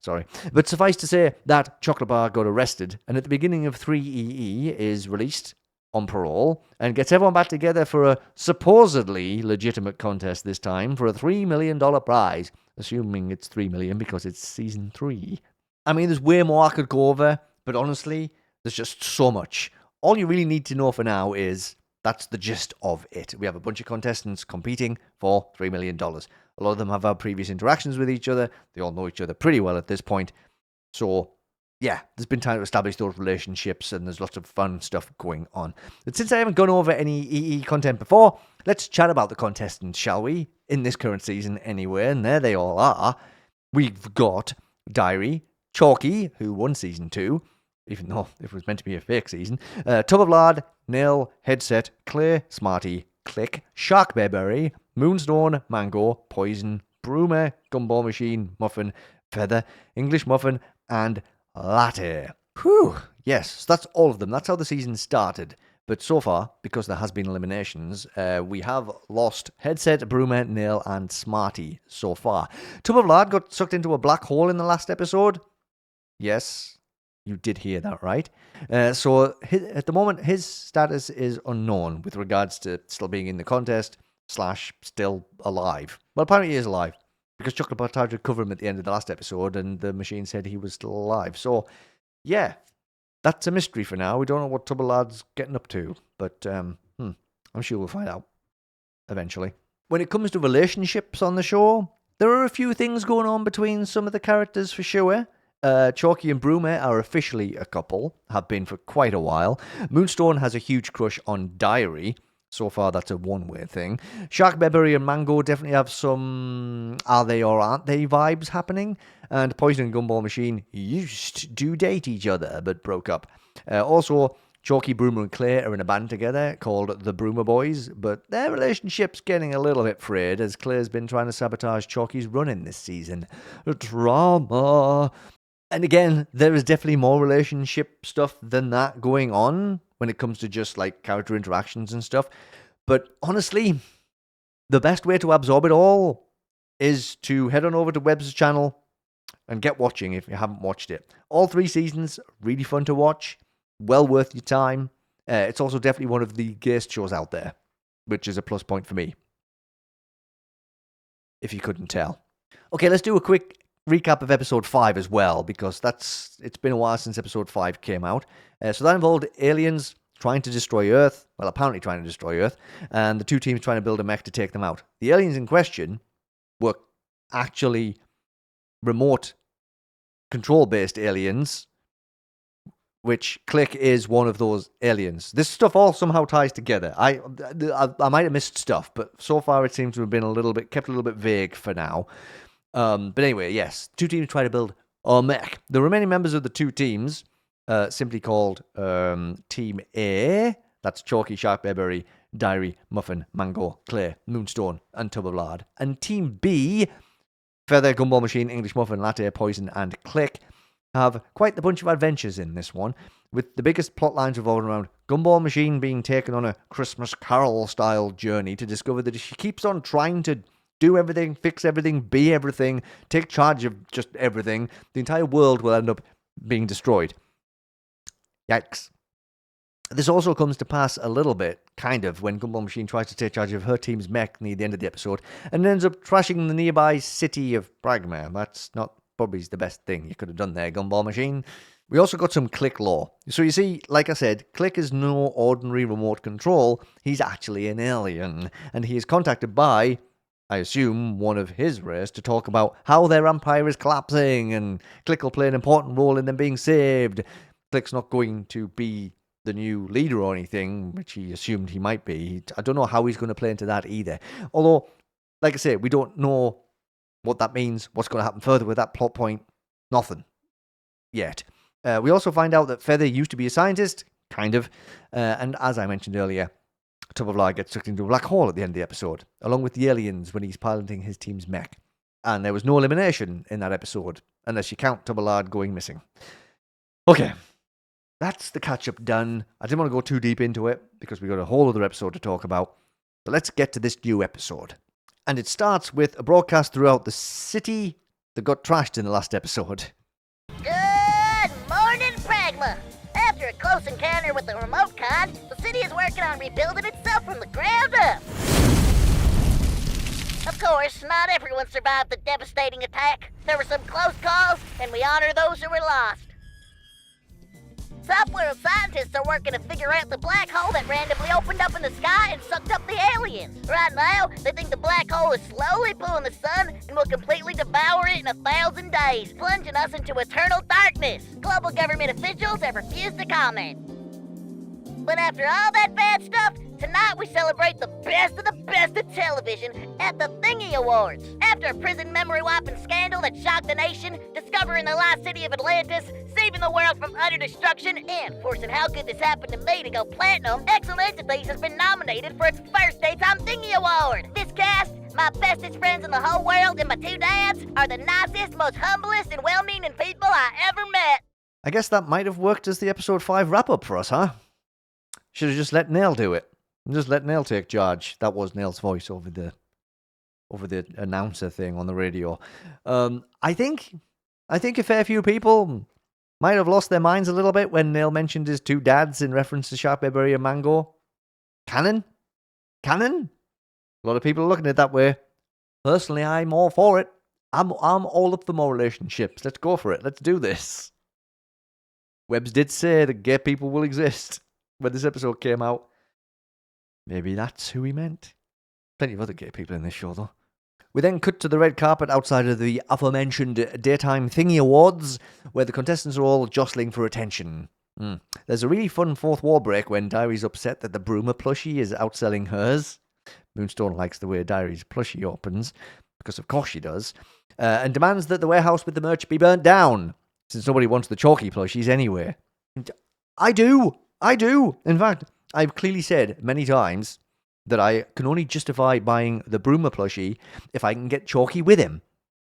Sorry. But suffice to say that Chocolate Bar got arrested, and at the beginning of THREEEE is released on parole, and gets everyone back together for a supposedly legitimate contest this time for a $3 million prize, assuming it's $3 million because it's season 3. I mean, there's way more I could go over, but honestly, there's just so much. All you really need to know for now is that's the gist of it. We have a bunch of contestants competing for $3 million. A lot of them have had previous interactions with each other. They all know each other pretty well at this point. So, yeah, there's been time to establish those relationships, and there's lots of fun stuff going on. But since I haven't gone over any EE content before, let's chat about the contestants, shall we? In this current season anyway, and there they all are. We've got Diary, Chalky, who won season 2, even though it was meant to be a fake season, Tub of Lard, Nail, Headset, Clay, Smarty, Click, Shark Bearberry, Moonstone, Mango, Poison, Broomer, Gumball Machine, Muffin, Feather, English Muffin, and Latte. Whew, yes, that's all of them. That's how the season started. But so far, because there has been eliminations, we have lost Headset, Broomer, Nail, and Smarty so far. Tub of Lard got sucked into a black hole in the last episode. Yes, you did hear that right. So at the moment, his status is unknown with regards to still being in the contest / still alive. Well, apparently he is alive, because Chocolate Bar tried to cover him at the end of the last episode, and the machine said he was still alive. So, yeah, that's a mystery for now. We don't know what Tub of Lard's getting up to, but I'm sure we'll find out eventually. When it comes to relationships on the show, there are a few things going on between some of the characters for sure. Chalky and Broomer are officially a couple, have been for quite a while. Moonstone has a huge crush on Diary. So far, that's a one-way thing. Shark Bearberry and Mango definitely have some are they or aren't they vibes happening. And Poison and Gumball Machine used to date each other, but broke up. Also, Chalky, Broomer, and Clay are in a band together called the Broomer Boys, but their relationship's getting a little bit frayed as Clay's been trying to sabotage Chalky's run-in this season. Drama. And again, there is definitely more relationship stuff than that going on when it comes to just like character interactions and stuff. But honestly, the best way to absorb it all is to head on over to Web's channel and get watching if you haven't watched it. All 3 seasons, really fun to watch, well worth your time. It's also definitely one of the gayest shows out there, which is a plus point for me, if you couldn't tell. Okay, let's do a quick recap of episode 5 as well, because it's been a while since episode 5 came out. So that involved aliens trying to destroy Earth, well, apparently trying to destroy Earth, and the 2 teams trying to build a mech to take them out. The aliens in question were actually remote control-based aliens, which Click is one of those aliens. This stuff all somehow ties together. I might have missed stuff, but so far it seems to have been kept a little bit vague for now. But anyway, yes, 2 teams try to build a mech. The remaining members of the 2 teams, simply called Team A, that's Chalky, Shark Bearberry, Diary, Muffin, Mango, Clay, Moonstone, and Tub of Lard. And Team B, Feather, Gumball Machine, English Muffin, Latte, Poison, and Click, have quite the bunch of adventures in this one, with the biggest plot lines revolving around Gumball Machine being taken on a Christmas Carol-style journey to discover that if she keeps on trying to do everything, fix everything, be everything, take charge of just everything, the entire world will end up being destroyed. Yikes. This also comes to pass a little bit, kind of, when Gumball Machine tries to take charge of her team's mech near the end of the episode, and ends up trashing the nearby city of Pragma. That's not probably the best thing you could have done there, Gumball Machine. We also got some Click lore. So you see, like I said, Click is no ordinary remote control. He's actually an alien. And he is contacted by, I assume, one of his race to talk about how their empire is collapsing. And Click will play an important role in them being saved. Click's not going to be the new leader or anything, which he assumed he might be. I don't know how he's going to play into that either. Although, like I say, we don't know what that means, what's going to happen further with that plot point. Nothing. Yet. We also find out that Feather used to be a scientist, kind of, and as I mentioned earlier, Tubblard gets sucked into a black hole at the end of the episode, along with the aliens when he's piloting his team's mech. And there was no elimination in that episode, unless you count Tubblard going missing. Okay, that's the catch-up done. I didn't want to go too deep into it, because we got a whole other episode to talk about, but let's get to this new episode. And it starts with a broadcast throughout the city that got trashed in the last episode. Pragma. After a close encounter with the remote con, the city is working on rebuilding itself from the ground up. Of course, not everyone survived the devastating attack. There were some close calls, and we honor those who were lost. Top-world scientists are working to figure out the black hole that randomly opened up in the sky and sucked up the aliens. Right now, they think the black hole is slowly pulling the sun and will completely devour it in 1,000 days, plunging us into eternal darkness. Global government officials have refused to comment. But after all that bad stuff, tonight we celebrate the best of the best of television at the THREEEE Awards. After a prison memory-wiping scandal that shocked the nation, discovering the lost city of Atlantis, saving the world from utter destruction, and forcing How Could This Happen to Me to go platinum, Excellentities has been nominated for its first Daytime THREEEE Award. This cast, my bestest friends in the whole world, and my two dads are the nicest, most humblest, and well-meaning people I ever met. I guess that might have worked as the episode 5 wrap-up for us, huh? Should have just let Neil do it. Just let Neil take charge. That was Neil's voice over the announcer thing on the radio. I think a fair few people might have lost their minds a little bit when Neil mentioned his two dads in reference to Sharkberry and Mango. Canon? A lot of people are looking at it that way. Personally, I'm all for it. I'm all up for more relationships. Let's go for it. Let's do this. Webbs did say that gay people will exist when this episode came out. Maybe that's who he meant. Plenty of other gay people in this show, though. We then cut to the red carpet outside of the aforementioned Daytime THREEEE Awards, where the contestants are all jostling for attention. There's a really fun fourth wall break when Diary's upset that the Broomer plushie is outselling hers. Moonstone likes the way Diary's plushie opens, because of course she does, and demands that the warehouse with the merch be burnt down, since nobody wants the chalky plushies anyway. I do! In fact, I've clearly said many times that I can only justify buying the Broomer plushie if I can get Chalky with him.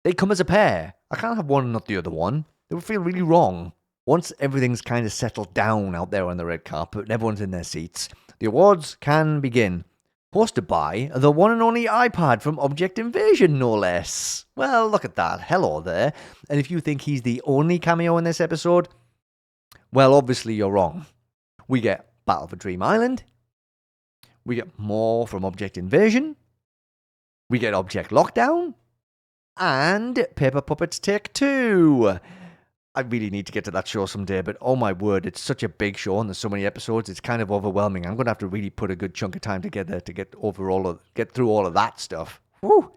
They come as a pair. I can't have one and not the other one. It would feel really wrong. Once everything's kind of settled down out there on the red carpet and everyone's in their seats, the awards can begin. Hosted by the one and only iPad from Object Invasion, no less. Well, look at that. Hello there. And if you think he's the only cameo in this episode, well, obviously you're wrong. We get Battle for Dream Island. We get more from Object Invasion. We get Object Lockdown. And Paper Puppets Take 2. I really need to get to that show someday, but oh my word, it's such a big show and there's so many episodes, it's kind of overwhelming. I'm going to have to really put a good chunk of time together to get through all of that stuff. Whew.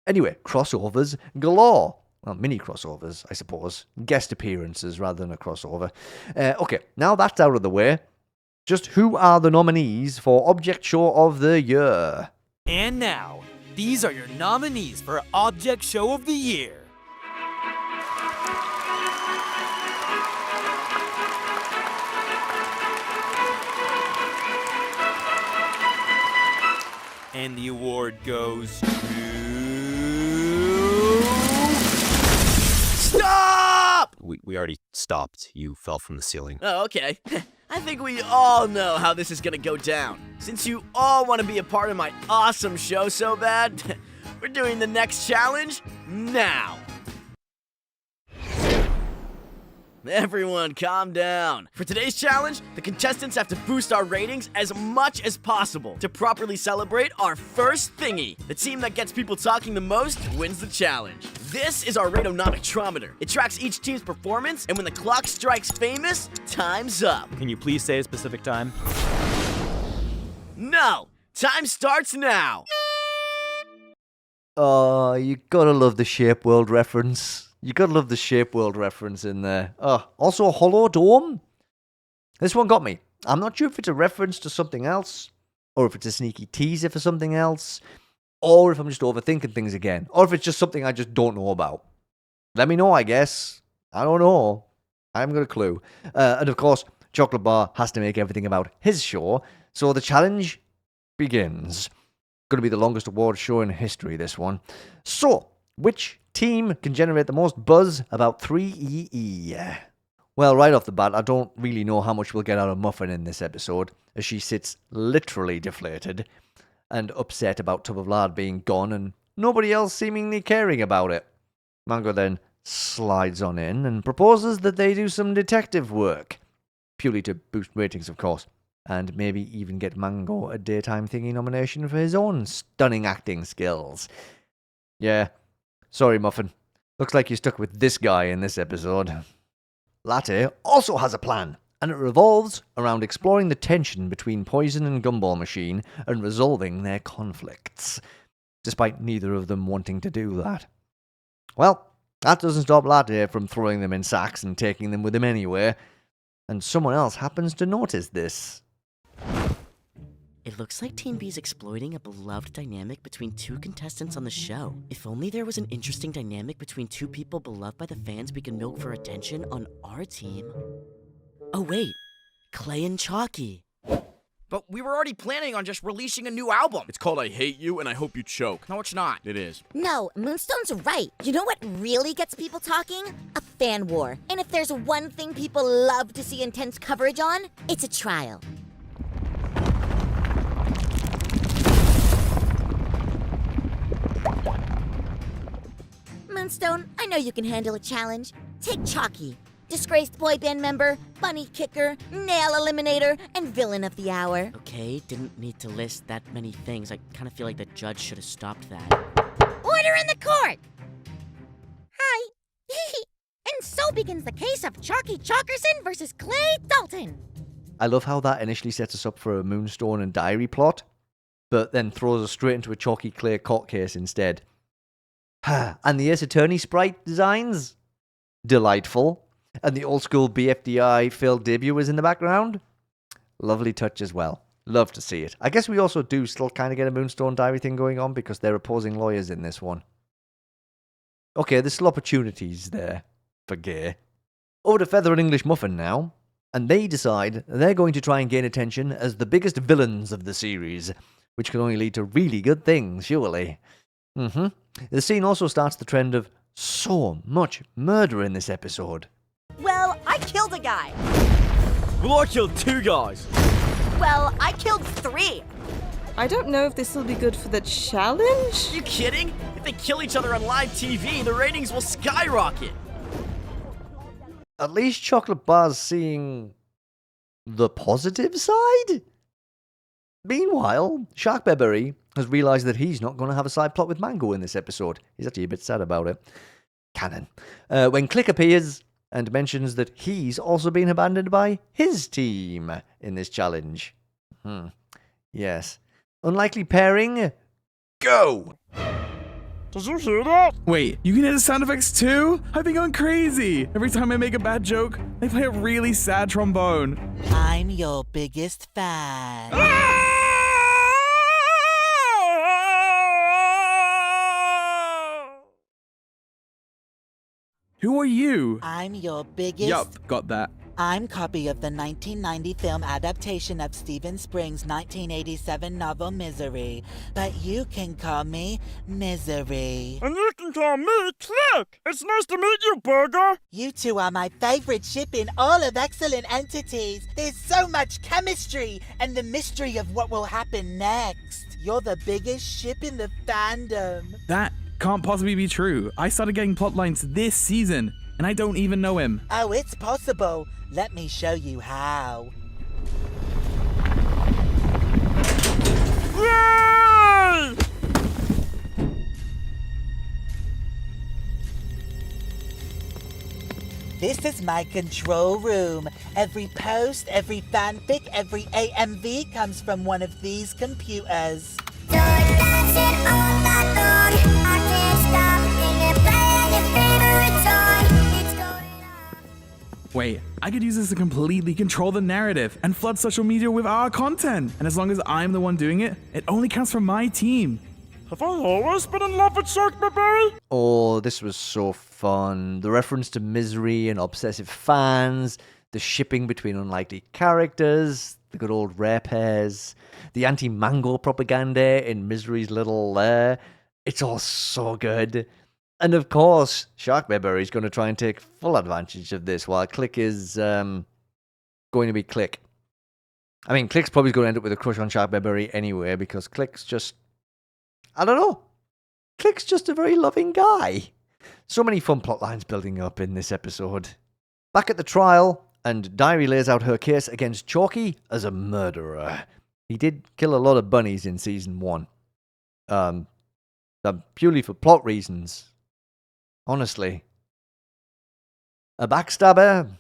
Anyway, crossovers galore. Well, mini crossovers, I suppose. Guest appearances rather than a crossover. Okay, now that's out of the way. Just who are the nominees for Object Show of the Year? And now, these are your nominees for Object Show of the Year. And the award goes to... Stop! We already stopped. You fell from the ceiling. Oh, okay. I think we all know how this is gonna go down. Since you all want to be a part of my awesome show so bad, we're doing the next challenge now. Everyone, calm down. For today's challenge, the contestants have to boost our ratings as much as possible to properly celebrate our first thingy. The team that gets people talking the most wins the challenge. This is our Radonomitrometer. It tracks each team's performance, and when the clock strikes famous, time's up. Can you please say a specific time? No! Time starts now! Oh, you gotta love the Shape World reference. You gotta love the Shape World reference in there. Also a hollow dome? This one got me. I'm not sure if it's a reference to something else, or if it's a sneaky teaser for something else, or if I'm just overthinking things again, or if it's just something I just don't know about. Let me know, I guess. I don't know. I haven't got a clue. And of course, Chocolate Bar has to make everything about his show, so the challenge begins. Gonna be the longest award show in history, this one. So, which team can generate the most buzz about THREEEE? Well, right off the bat, I don't really know how much we'll get out of Muffin in this episode, as she sits literally deflated and upset about Tub of Lard being gone and nobody else seemingly caring about it. Mango then slides on in and proposes that they do some detective work, purely to boost ratings, of course, and maybe even get Mango a Daytime Thingy nomination for his own stunning acting skills. Yeah. Sorry, Muffin. Looks like you're stuck with this guy in this episode. Latte also has a plan, and it revolves around exploring the tension between Poison and Gumball Machine and resolving their conflicts, despite neither of them wanting to do that. Well, that doesn't stop Latte from throwing them in sacks and taking them with him anyway, and someone else happens to notice this. It looks like Team B's exploiting a beloved dynamic between two contestants on the show. If only there was an interesting dynamic between two people beloved by the fans we can milk for attention on our team. Oh wait, Clay and Chalky. But we were already planning on just releasing a new album. It's called I Hate You and I Hope You Choke. No, it's not. It is. No, Moonstone's right. You know what really gets people talking? A fan war. And if there's one thing people love to see intense coverage on, it's a trial. Moonstone, I know you can handle a challenge. Take Chalky. Disgraced boy band member, bunny kicker, nail eliminator, and villain of the hour. Okay, didn't need to list that many things. I kind of feel like the judge should have stopped that. Order in the court! Hi. And so begins the case of Chalky Chalkerson versus Clay Dalton. I love how that initially sets us up for a Moonstone and Diary plot, but then throws us straight into a Chalky Clay court case instead. And the Ace Attorney sprite designs? Delightful. And the old school BFDI failed debut is in the background? Lovely touch as well. Love to see it. I guess we also do still kind of get a Moonstone Diary thing going on because they're opposing lawyers in this one. Okay, there's still opportunities there for gay. Over to Feather and English Muffin now. And they decide they're going to try and gain attention as the biggest villains of the series, which can only lead to really good things, surely. The scene also starts the trend of so much murder in this episode. Well, I killed a guy. Well, I killed 2 guys. Well, I killed 3. I don't know if this will be good for the challenge. You kidding? If they kill each other on live TV, the ratings will skyrocket. At least Chocolate Bar's seeing the positive side? Meanwhile, Sharkberry has realised that he's not going to have a side plot with Mango in this episode. He's actually a bit sad about it. Canon. When Click appears and mentions that he's also been abandoned by his team in this challenge. Yes. Unlikely pairing? Go! Did you hear that? Wait, you can hear the sound effects too? I've been going crazy. Every time I make a bad joke, they play a really sad trombone. I'm your biggest fan. Who are you? I'm your biggest... Yup, got that. I'm copy of the 1990 film adaptation of Stephen Spring's 1987 novel Misery, but you can call me Misery. And you can call me Click. It's nice to meet you, Burger. You two are my favorite ship in all of Excellent Entities. There's so much chemistry and the mystery of what will happen next. You're the biggest ship in the fandom. That can't possibly be true. I started getting plot lines this season. and I don't even know him. Oh, it's possible. Let me show you how. Yay! This is my control room. Every post, every fanfic, every AMV comes from one of these computers. Wait, I could use this to completely control the narrative and flood social media with our content. And as long as I'm the one doing it, it only counts for my team. Have I always been in love with Sharkberry? Oh, this was so fun. The reference to misery and obsessive fans, the shipping between unlikely characters, the good old rare pairs, the anti-mango propaganda in Misery's little lair. It's all so good. And of course, Sharkberry is going to try and take full advantage of this, while Click is going to be Click. I mean, Click's probably going to end up with a crush on Sharkberry anyway, because Click's just... I don't know. Click's just a very loving guy. So many fun plot lines building up in this episode. Back at the trial, and Diary lays out her case against Chalky as a murderer. He did kill a lot of bunnies in Season 1. Purely for plot reasons. Honestly. A backstabber?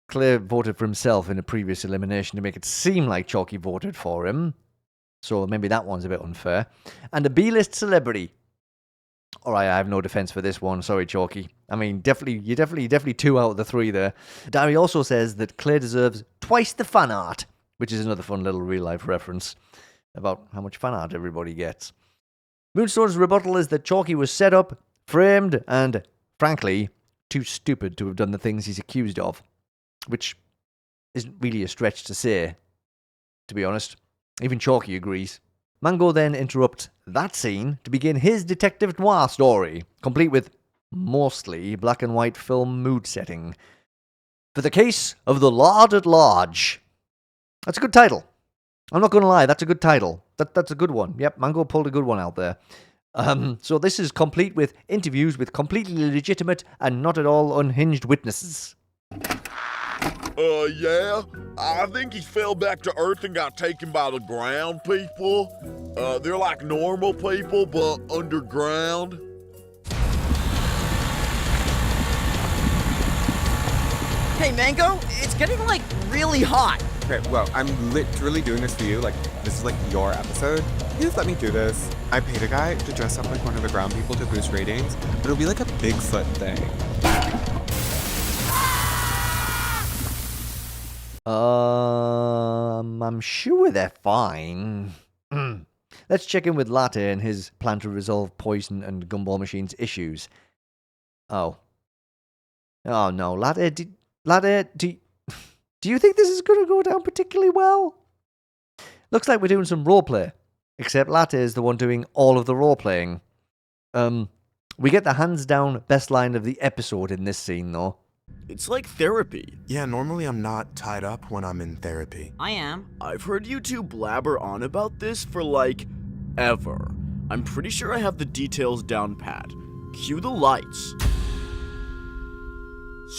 Claire voted for himself in a previous elimination to make it seem like Chalky voted for him. So maybe that one's a bit unfair. And a B-list celebrity. Alright, I have no defense for this one. Sorry, Chalky. I mean, you're definitely 2 out of the 3 there. Diary also says that Claire deserves twice the fan art, which is another fun little real-life reference about how much fan art everybody gets. Moonstone's rebuttal is that Chalky was set up, framed, and, frankly, too stupid to have done the things he's accused of. Which isn't really a stretch to say, to be honest. Even Chalky agrees. Mango then interrupts that scene to begin his detective noir story, complete with mostly black and white film mood setting. For the case of the Lord at Large. That's a good title. I'm not going to lie, that's a good title. That's a good one. Yep, Mango pulled a good one out there. So this is complete with interviews with completely legitimate and not at all unhinged witnesses. Yeah. I think he fell back to Earth and got taken by the ground people. They're like normal people, but underground. Hey, Mango, it's getting, like, really hot. Okay, well, I'm literally doing this for you. Like, this is, like, your episode. You just let me do this. I paid a guy to dress up like one of the ground people to boost ratings, but it'll be like a Bigfoot thing. I'm sure they're fine. Let's check in with Latte and his plan to resolve Poison and Gumball Machine's issues. Oh no, Latte, do you think this is going to go down particularly well? Looks like we're doing some roleplay, except Latte is the one doing all of the roleplaying. We get the hands down best line of the episode in this scene, though. It's like therapy. Yeah, normally I'm not tied up when I'm in therapy. I am. I've heard you two blabber on about this for, like, ever. I'm pretty sure I have the details down pat. Cue the lights.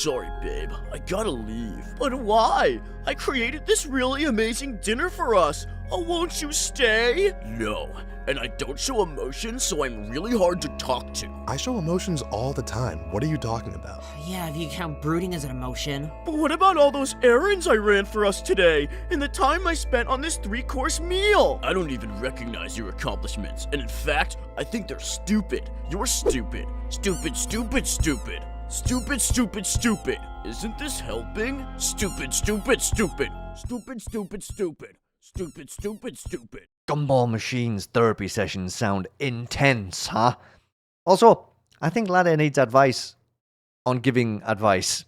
Sorry, babe. I gotta leave. But why? I created this really amazing dinner for us. Oh, won't you stay? No. And I don't show emotion, so I'm really hard to talk to. I show emotions all the time. What are you talking about? Yeah, if you count brooding as an emotion. But what about all those errands I ran for us today, and the time I spent on this 3-course meal? I don't even recognize your accomplishments, and in fact, I think they're stupid. You're stupid. Stupid, stupid, stupid. Stupid, stupid, stupid. Isn't this helping? Stupid, stupid, stupid. Stupid, stupid, stupid. Stupid, stupid, stupid. Gumball Machine's therapy sessions sound intense, huh? Also, I think Latte needs advice on giving advice,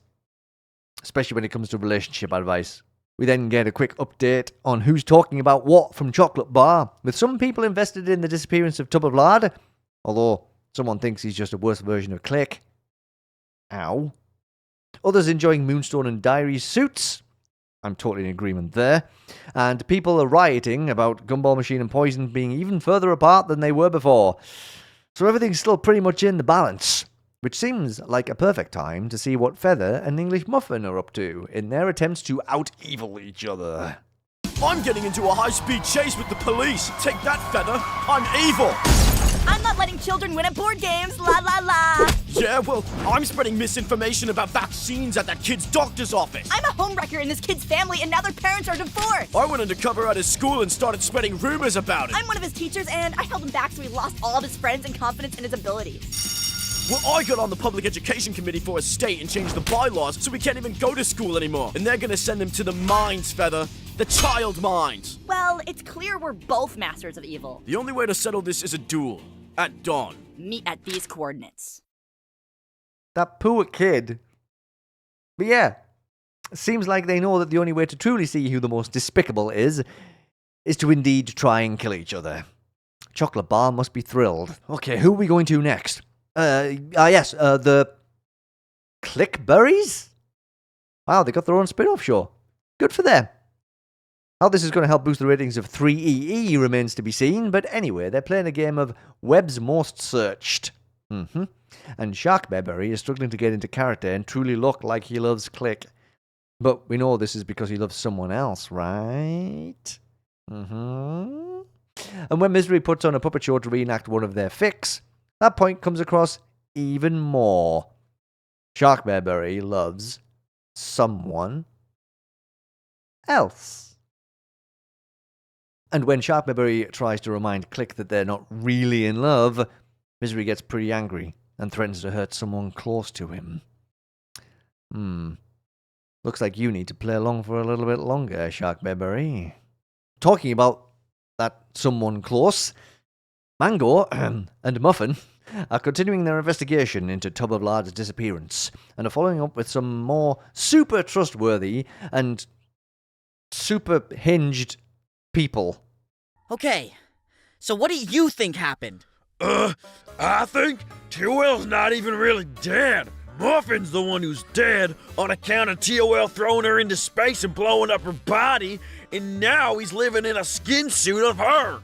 especially when it comes to relationship advice. We then get a quick update on who's talking about what from Chocolate Bar, with some people invested in the disappearance of Tub of Lard, although someone thinks he's just a worse version of Click. Ow. Others enjoying Moonstone and Diary's suits. I'm totally in agreement there. And people are rioting about Gumball Machine and Poison being even further apart than they were before. So everything's still pretty much in the balance. which seems like a perfect time to see what Feather and English Muffin are up to in their attempts to out-evil each other. I'm getting into a high-speed chase with the police. Take that, Feather. I'm evil. I'm not letting children win at board games, la la la. Yeah, well, I'm spreading misinformation about vaccines at that kid's doctor's office. I'm a homewrecker in this kid's family and now their parents are divorced. I went undercover at his school and started spreading rumors about it. I'm one of his teachers and I held him back so he lost all of his friends and confidence in his abilities. Well, I got on the public education committee for his state and changed the bylaws so we can't even go to school anymore. And they're gonna send him to the mines, Feather. The child mines. Well, it's clear we're both masters of evil. The only way to settle this is a duel. At dawn. Meet at these coordinates. That poor kid. But yeah, seems like they know that the only way to truly see who the most despicable is to indeed try and kill each other. Chocolate Bar must be thrilled. Okay, who are we going to next? The Clickberries? Wow, they got their own spin-off show. Good for them. How this is going to help boost the ratings of THREEEE remains to be seen, but anyway, they're playing a game of Web's Most Searched. And Sharkberry is struggling to get into character and truly look like he loves Click. But we know this is because he loves someone else, right? And when Misery puts on a puppet show to reenact one of their fics, that point comes across even more. Sharkberry loves someone else. And when Sharkberry tries to remind Click that they're not really in love, Misery gets pretty angry and threatens to hurt someone close to him. Looks like you need to play along for a little bit longer, Sharkberry. Talking about that someone close, Mango and Muffin are continuing their investigation into Tub of Lard's disappearance and are following up with some more super trustworthy and super hinged people. Okay, so what do you think happened? I think TOL's not even really dead. Muffin's the one who's dead on account of TOL throwing her into space and blowing up her body, and now he's living in a skin suit of her.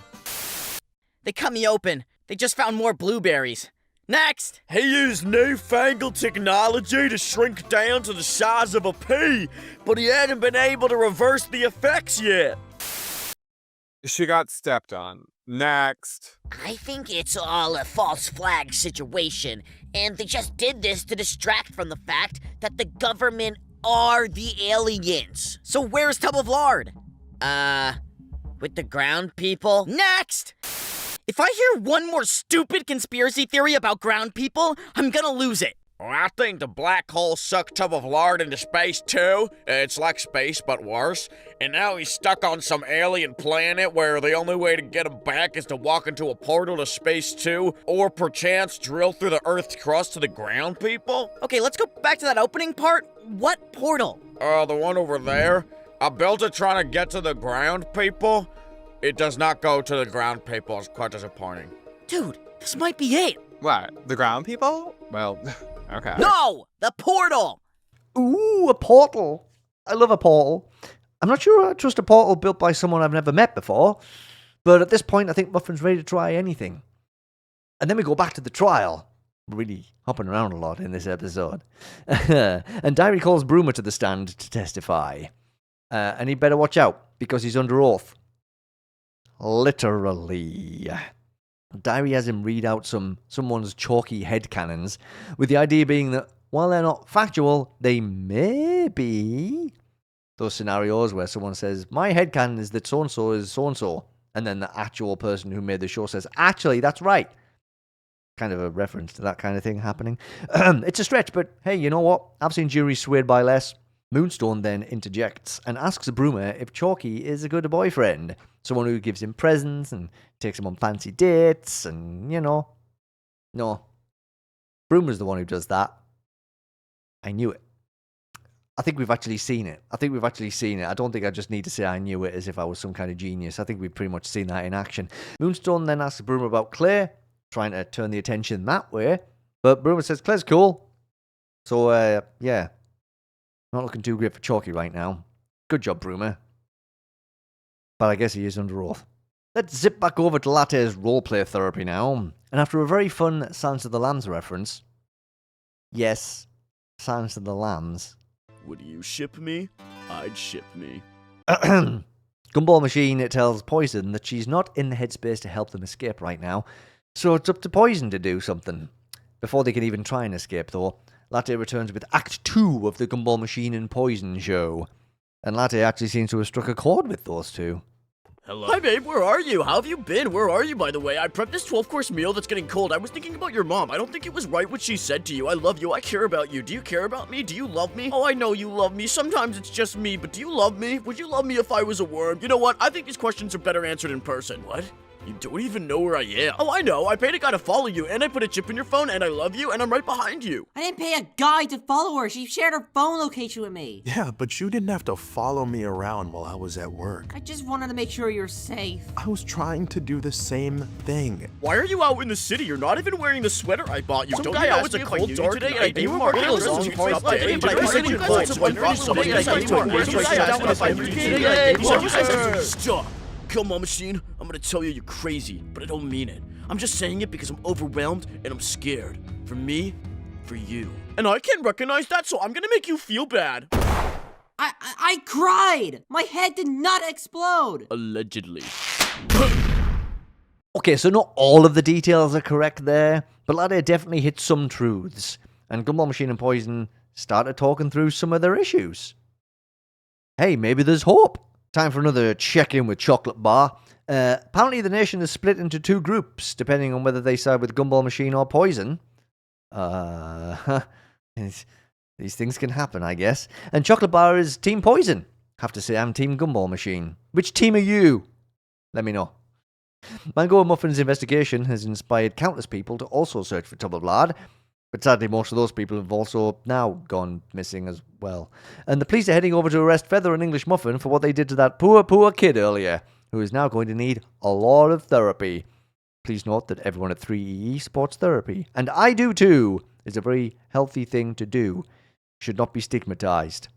They cut me open. They just found more blueberries. Next! He used newfangled technology to shrink down to the size of a pea, but he hadn't been able to reverse the effects yet. She got stepped on. Next. I think it's all a false flag situation, and they just did this to distract from the fact that the government are the aliens. So where's Tub of Lard? With the ground people? Next! If I hear one more stupid conspiracy theory about ground people, I'm gonna lose it. I think the black hole sucked Tub of Lard into space too. It's like space, but worse. And now he's stuck on some alien planet where the only way to get him back is to walk into a portal to space too, or perchance drill through the Earth's crust to the ground people. Okay, let's go back to that opening part. What portal? The one over there. I built it trying to get to the ground people. It does not go to the ground people. It's quite disappointing. Dude, this might be it. What? The ground people? Well, okay. No! The portal! Ooh, a portal. I love a portal. I'm not sure I trust a portal built by someone I've never met before, but at this point I think Muffin's ready to try anything. And then we go back to the trial. We're really hopping around a lot in this episode. And Diary calls Broomer to the stand to testify. And he better watch out, because he's under oath. Literally. Diary has him read out someone's chalky headcanons, with the idea being that while they're not factual, they may be. Those scenarios where someone says, my headcanon is that so-and-so is so-and-so, and then the actual person who made the show says, actually, that's right. Kind of a reference to that kind of thing happening. It's a stretch, but hey, you know what? I've seen juries swayed by less. Moonstone then interjects and asks Broomer if Chalky is a good boyfriend. Someone who gives him presents and takes him on fancy dates and, you know. No. Broomer's the one who does that. I knew it. I think we've actually seen it. I don't think I just need to say I knew it as if I was some kind of genius. I think we've pretty much seen that in action. Moonstone then asks Broomer about Claire, trying to turn the attention that way. But Broomer says Claire's cool. So, yeah. Not looking too great for Chalky right now. Good job, Broomer. But I guess he is under oath. Let's zip back over to Latte's roleplay therapy now. And after a very fun Silence of the Lambs reference, Yes, Silence of the Lambs. Would you ship me? I'd ship me. Gumball Machine tells Poison that she's not in the headspace to help them escape right now, so it's up to Poison to do something. Before they can even try and escape, though, Latte returns with Act 2 of the Gumball Machine and Poison show. And Latte actually seems to have struck a chord with those two. Hello? Hi, babe, where are you? How have you been? Where are you, by the way? I prepped this 12-course meal that's getting cold. I was thinking about your mom. I don't think it was right what she said to you. I love you. I care about you. Do you care about me? Do you love me? Oh, I know you love me. Sometimes it's just me, but do you love me? Would you love me if I was a worm? You know what? I think these questions are better answered in person. What? You don't even know where I am. Oh, I know. I paid a guy to follow you, and I put a chip in your phone, and I love you, and I'm right behind you. I didn't pay a guy to follow her. She shared her phone location with me. Yeah, but you didn't have to follow me around while I was at work. I just wanted to make sure you're safe. I was trying to do the same thing. Why are you out in the city? You're not even wearing the sweater I bought you. Some guy asked me if I knew you today, and I gave him a real long voice day. But I said you called someone from somebody and I gave you a weird Stop. Come on, Machine. I'm gonna tell you you're crazy, but I don't mean it. I'm just saying it because I'm overwhelmed and I'm scared. For me, for you. And I can't recognize that, so I'm gonna make you feel bad. I cried! My head did not explode! Allegedly. Okay, so not all of the details are correct there, but Latte definitely hit some truths. And Gumball Machine and Poison started talking through some of their issues. Hey, maybe there's hope. Time for another check-in with Chocolate Bar. Apparently the nation is split into two groups, depending on whether they side with Gumball Machine or Poison. These things can happen, I guess. And Chocolate Bar is Team Poison. Have to say I'm Team Gumball Machine. Which team are you? Let me know. Mango and Muffin's investigation has inspired countless people to also search for Tub of Lard. But sadly, most of those people have also now gone missing as well. And the police are heading over to arrest Feather and English Muffin for what they did to that poor kid earlier, who is now going to need a lot of therapy. Please note that everyone at THREEEE supports therapy. And I do too. It's a very healthy thing to do. Should not be stigmatized.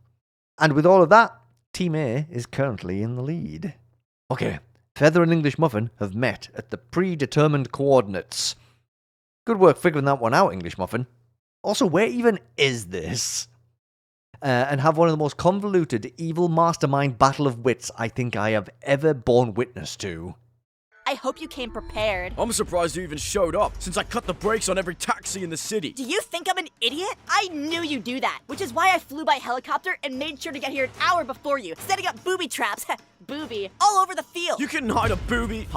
And with all of that, Team A is currently in the lead. Okay, Feather and English Muffin have met at the predetermined coordinates. Good work figuring that one out, English Muffin. Also, where even is this? And have one of the most convoluted, evil mastermind battle of wits I think I have ever borne witness to. I hope you came prepared. I'm surprised you even showed up, since I cut the brakes on every taxi in the city. Do you think I'm an idiot? I knew you'd do that, which is why I flew by helicopter and made sure to get here an hour before you, setting up booby traps, booby, all over the field. You couldn't hide a booby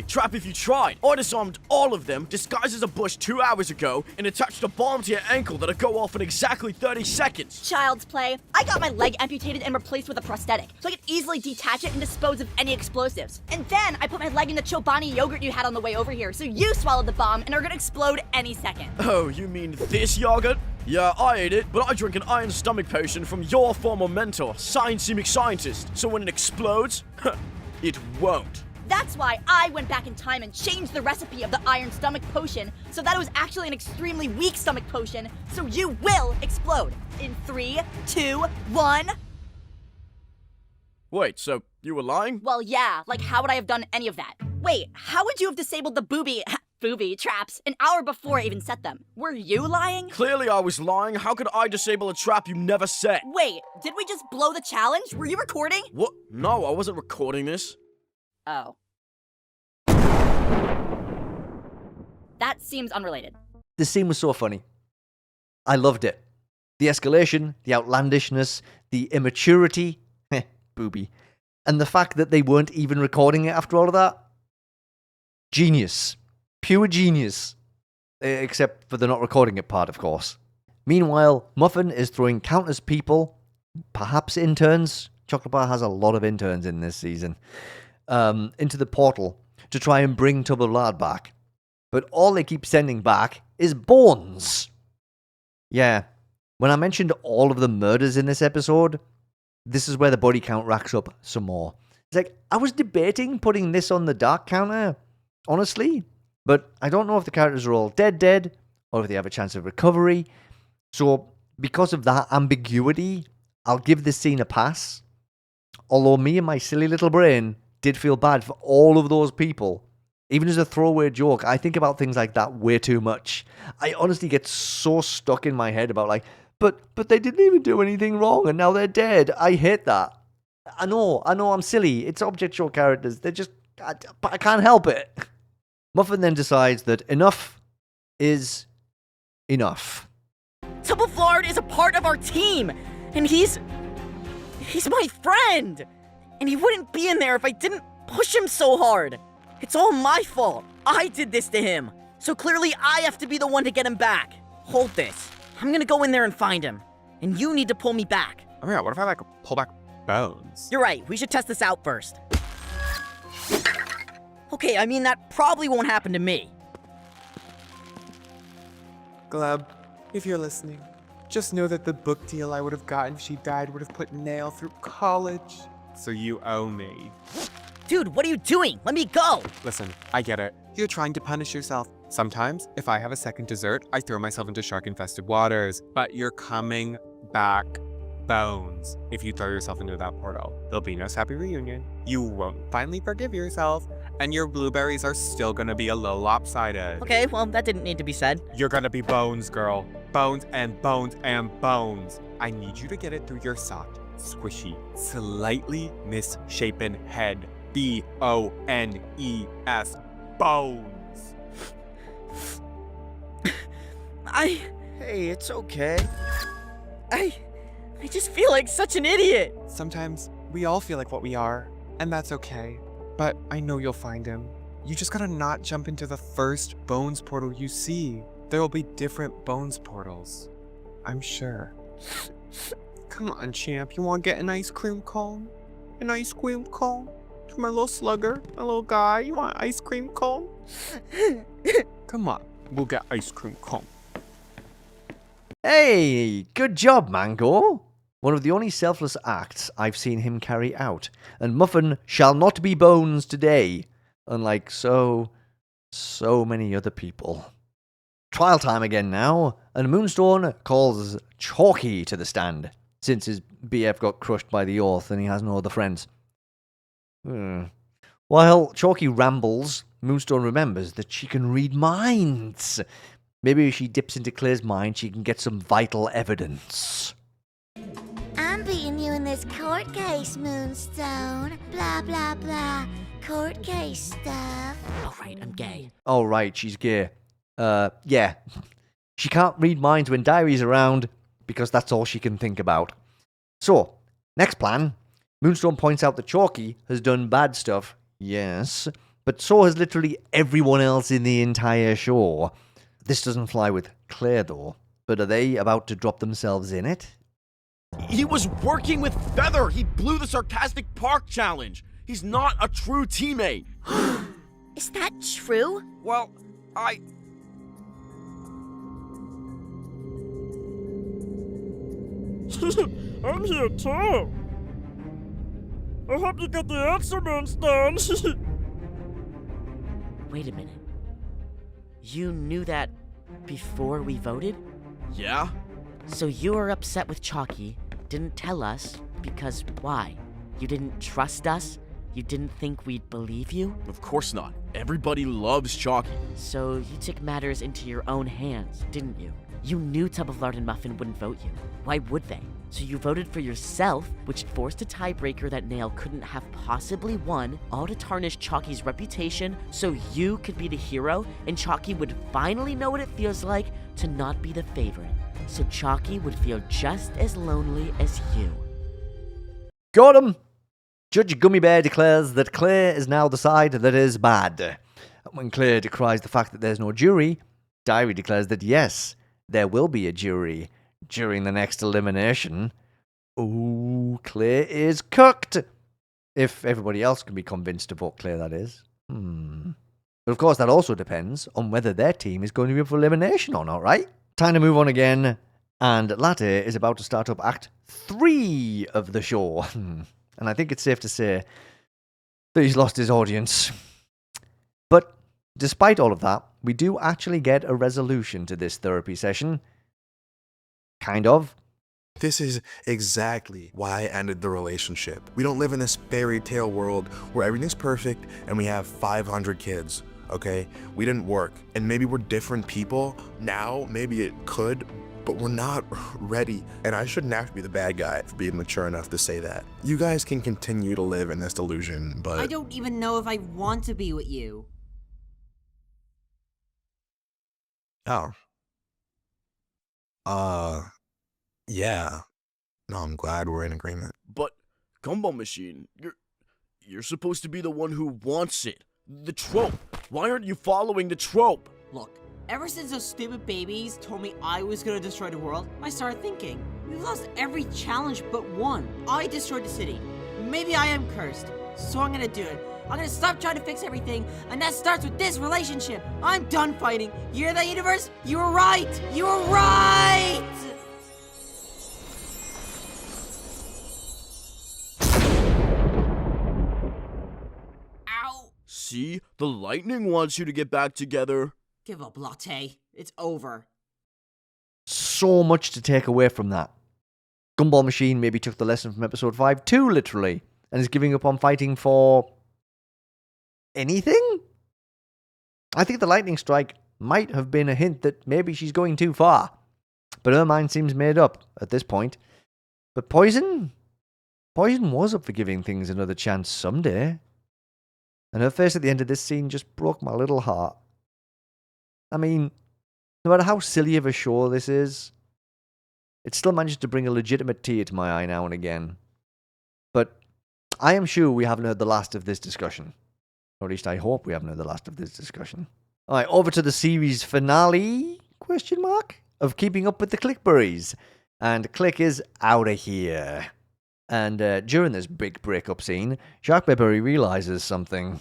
trap if you tried. I disarmed all of them, disguised as a bush 2 hours ago, and attached a bomb to your ankle that'll go off in exactly 30 seconds. Child's play. I got my leg amputated and replaced with a prosthetic, so I could easily detach it and dispose of any explosives. And then I put my leg in the chalkbunny yogurt you had on the way over here, so you swallowed the bomb and are gonna explode any second. Oh, you mean this yogurt? Yeah, I ate it, but I drink an iron stomach potion from your former mentor, Sciencey McScientist, so when it explodes, it won't. That's why I went back in time and changed the recipe of the iron stomach potion so that it was actually an extremely weak stomach potion, so you will explode. In 3, 2, 1... Wait, so you were lying? Well, yeah, like how would I have done any of that? Wait, how would you have disabled the booby traps an hour before I even set them? Were you lying? Clearly I was lying. How could I disable a trap you never set? Wait, did we just blow the challenge? Were you recording? What? No, I wasn't recording this. Oh. That seems unrelated. This scene was so funny. I loved it. The escalation, the outlandishness, the immaturity, booby, and the fact that they weren't even recording it after all of that. Genius. Pure genius. Except for the not recording it part, of course. Meanwhile, Muffin is throwing countless people, perhaps interns. Chocolate Bar has a lot of interns in this season, into the portal to try and bring Tub of Lard back. But all they keep sending back is bones. Yeah, when I mentioned all of the murders in this episode, this is where the body count racks up some more. It's like, I was debating putting this on the dark counter, honestly, but I don't know if the characters are all dead, or if they have a chance of recovery. So, because of that ambiguity, I'll give this scene a pass. Although me and my silly little brain did feel bad for all of those people Even as a throwaway joke, I think about things like that way too much. I honestly get so stuck in my head about like, but they didn't even do anything wrong and now they're dead. I hate that. I know, I'm silly. It's object show characters. They're just, I can't help it. Muffin then decides that enough is enough. Tub of Lard is a part of our team, and he's my friend, and he wouldn't be in there if I didn't push him so hard. It's all my fault. I did this to him, so clearly I have to be the one to get him back. Hold this. I'm gonna go in there and find him, and you need to pull me back. Oh my god, what if I like pull back Bones? You're right, we should test this out first. Okay, I mean, that probably won't happen to me. Gleb, if you're listening, just know that the book deal I would have gotten if she died would have put Nail through college. So you owe me. Dude, what are you doing? Let me go! Listen, I get it. You're trying to punish yourself. Sometimes, if I have a second dessert, I throw myself into shark-infested waters. But you're coming back, Bones. If you throw yourself into that portal, there'll be no happy reunion. You won't finally forgive yourself. And your blueberries are still gonna be a little lopsided. Okay, well, that didn't need to be said. You're gonna be Bones, girl. Bones and bones and bones. I need you to get it through your soft, squishy, slightly misshapen head. B-O-N-E-S. Bones. Hey, it's okay. I just feel like such an idiot. Sometimes we all feel like what we are, and that's okay. But I know you'll find him. You just gotta not jump into the first Bones portal you see. There will be different Bones portals. I'm sure. Come on, champ. You wanna get an ice cream cone? An ice cream cone? To my little slugger, my little guy. You want ice cream cone? Come on. We'll get ice cream cone. Hey, good job, Mango. One of the only selfless acts I've seen him carry out. And Muffin shall not be Bones today, unlike so many other people. Trial time again now, and Moonstone calls Chalky to the stand, since his BF got crushed by the Orth and he has no other friends. While Chalky rambles, Moonstone remembers that she can read minds. Maybe if she dips into Claire's mind, she can get some vital evidence. I'm beating you in this court case, Moonstone. Blah, blah, blah. Court case stuff. All right, I'm gay. Oh, right, she's gay. Yeah. She can't read minds when Diary's around, because that's all she can think about. So, next plan. Moonstone points out that Chalky has done bad stuff, yes, but so has literally everyone else in the entire show. This doesn't fly with Claire, though. But are they about to drop themselves in it? He was working with Feather. He blew the sarcastic park challenge. He's not a true teammate. Is that true? Well, I'm here too. I hope you get the answer, Moonstone. Wait a minute. You knew that before we voted? Yeah? So you were upset with Chalky, didn't tell us, because why? You didn't trust us? You didn't think we'd believe you? Of course not. Everybody loves Chalky. So you took matters into your own hands, didn't you? You knew Tub of Lard and Muffin wouldn't vote you. Why would they? So you voted for yourself, which forced a tiebreaker that Nail couldn't have possibly won, all to tarnish Chalky's reputation so you could be the hero and Chalky would finally know what it feels like to not be the favorite. So Chalky would feel just as lonely as you. Got him! Judge Gummy Bear declares that Claire is now the side that is bad. When Claire decries the fact that there's no jury, Diary declares that yes, there will be a jury during the next elimination. Ooh, Claire is cooked! If everybody else can be convinced to vote Claire, that is. But of course, that also depends on whether their team is going to be up for elimination or not, right? Time to move on again. And Latte is about to start up Act 3 of the show. And I think it's safe to say that he's lost his audience. But despite all of that, we do actually get a resolution to this therapy session. Kind of. This is exactly why I ended the relationship. We don't live in this fairy tale world where everything's perfect and we have 500 kids. okay? We didn't work. And maybe we're different people. Now, maybe it could, but we're not ready. And I shouldn't have to be the bad guy for being mature enough to say that. You guys can continue to live in this delusion, but... I don't even know if I want to be with you. Oh. Yeah. No, I'm glad we're in agreement. But, Gumball Machine, you're supposed to be the one who wants it. The trope. Why aren't you following the trope? Look, ever since those stupid babies told me I was gonna destroy the world, I started thinking, we've lost every challenge but one. I destroyed the city. Maybe I am cursed, so I'm gonna do it. I'm gonna stop trying to fix everything, and that starts with this relationship. I'm done fighting. You hear that, universe? You were right! You were right! Ow! See? The lightning wants you to get back together. Give up, Latte. It's over. So much to take away from that. Gumball Machine maybe took the lesson from episode 5 too literally, and is giving up on fighting for... anything? I think the lightning strike might have been a hint that maybe she's going too far. But her mind seems made up at this point. But Poison? Poison was up for giving things another chance someday. And her face at the end of this scene just broke my little heart. I mean, no matter how silly of a show this is, it still managed to bring a legitimate tear to my eye now and again. But I am sure we haven't heard the last of this discussion. Or at least I hope we haven't heard the last of this discussion. Alright, over to the series finale, question mark, of Keeping Up with the Clickberries. And Click is out of here. And during this big breakup scene, Sharkberry realizes something.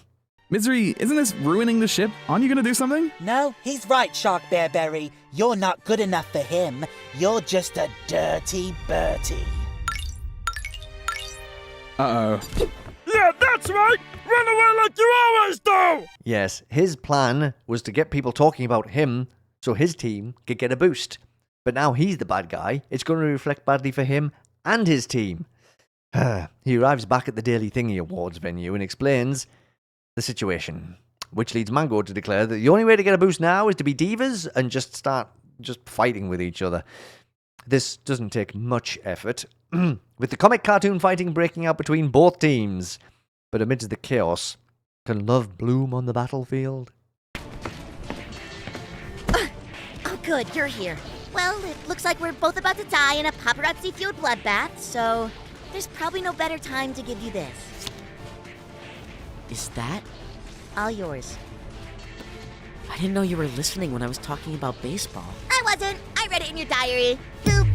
Misery, isn't this ruining the ship? Aren't you gonna do something? No, he's right, Sharkberry. You're not good enough for him. You're just a dirty Bertie. Uh-oh. Yeah, that's right! Run away like you always do! Yes, his plan was to get people talking about him so his team could get a boost. But now he's the bad guy. It's going to reflect badly for him and his team. He arrives back at the Daily Thingy Awards venue and explains the situation, which leads Mango to declare that the only way to get a boost now is to be divas and just start fighting with each other. This doesn't take much effort, with the comic cartoon fighting breaking out between both teams. But amidst the chaos, can love bloom on the battlefield? Oh, good, you're here. Well, it looks like we're both about to die in a paparazzi-fueled bloodbath, so there's probably no better time to give you this. Is that? All yours. I didn't know you were listening when I was talking about baseball. I wasn't. I read it in your diary. Boop.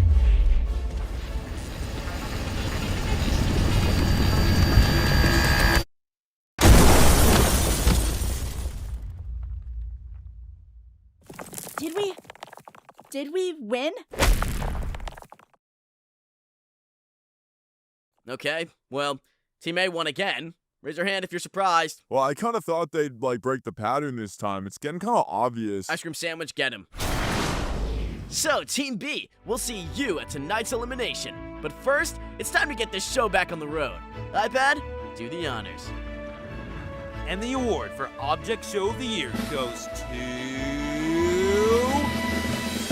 Did we win? Okay, well, Team A won again. Raise your hand if you're surprised. Well, I kind of thought they'd, break the pattern this time. It's getting kind of obvious. Ice cream sandwich, get him. So, Team B, we'll see you at tonight's elimination. But first, it's time to get this show back on the road. iPad, do the honors. And the award for Object Show of the Year goes to...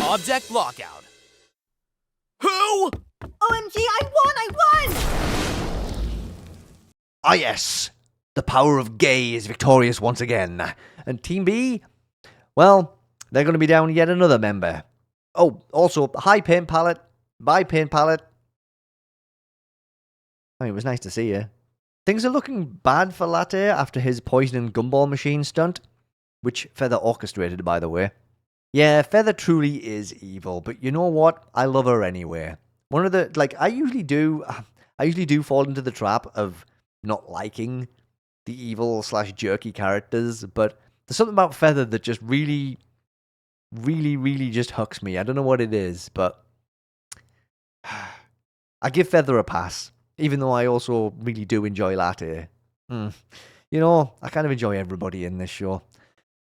Object Lockout. Who? OMG, I won! Ah yes, the power of gay is victorious once again. And Team B, well, they're going to be down yet another member. Oh, also, hi Paint Palette, bye Paint Palette. I mean, it was nice to see you. Things are looking bad for Latte after his poison and gumball machine stunt, which Feather orchestrated, by the way. Yeah, Feather truly is evil, but you know what? I love her anyway. One of the, I usually do fall into the trap of not liking the evil/jerky characters, but there's something about Feather that just really just hooks me. I don't know what it is, but I give Feather a pass, even though I also really do enjoy Latte. You know, I kind of enjoy everybody in this show.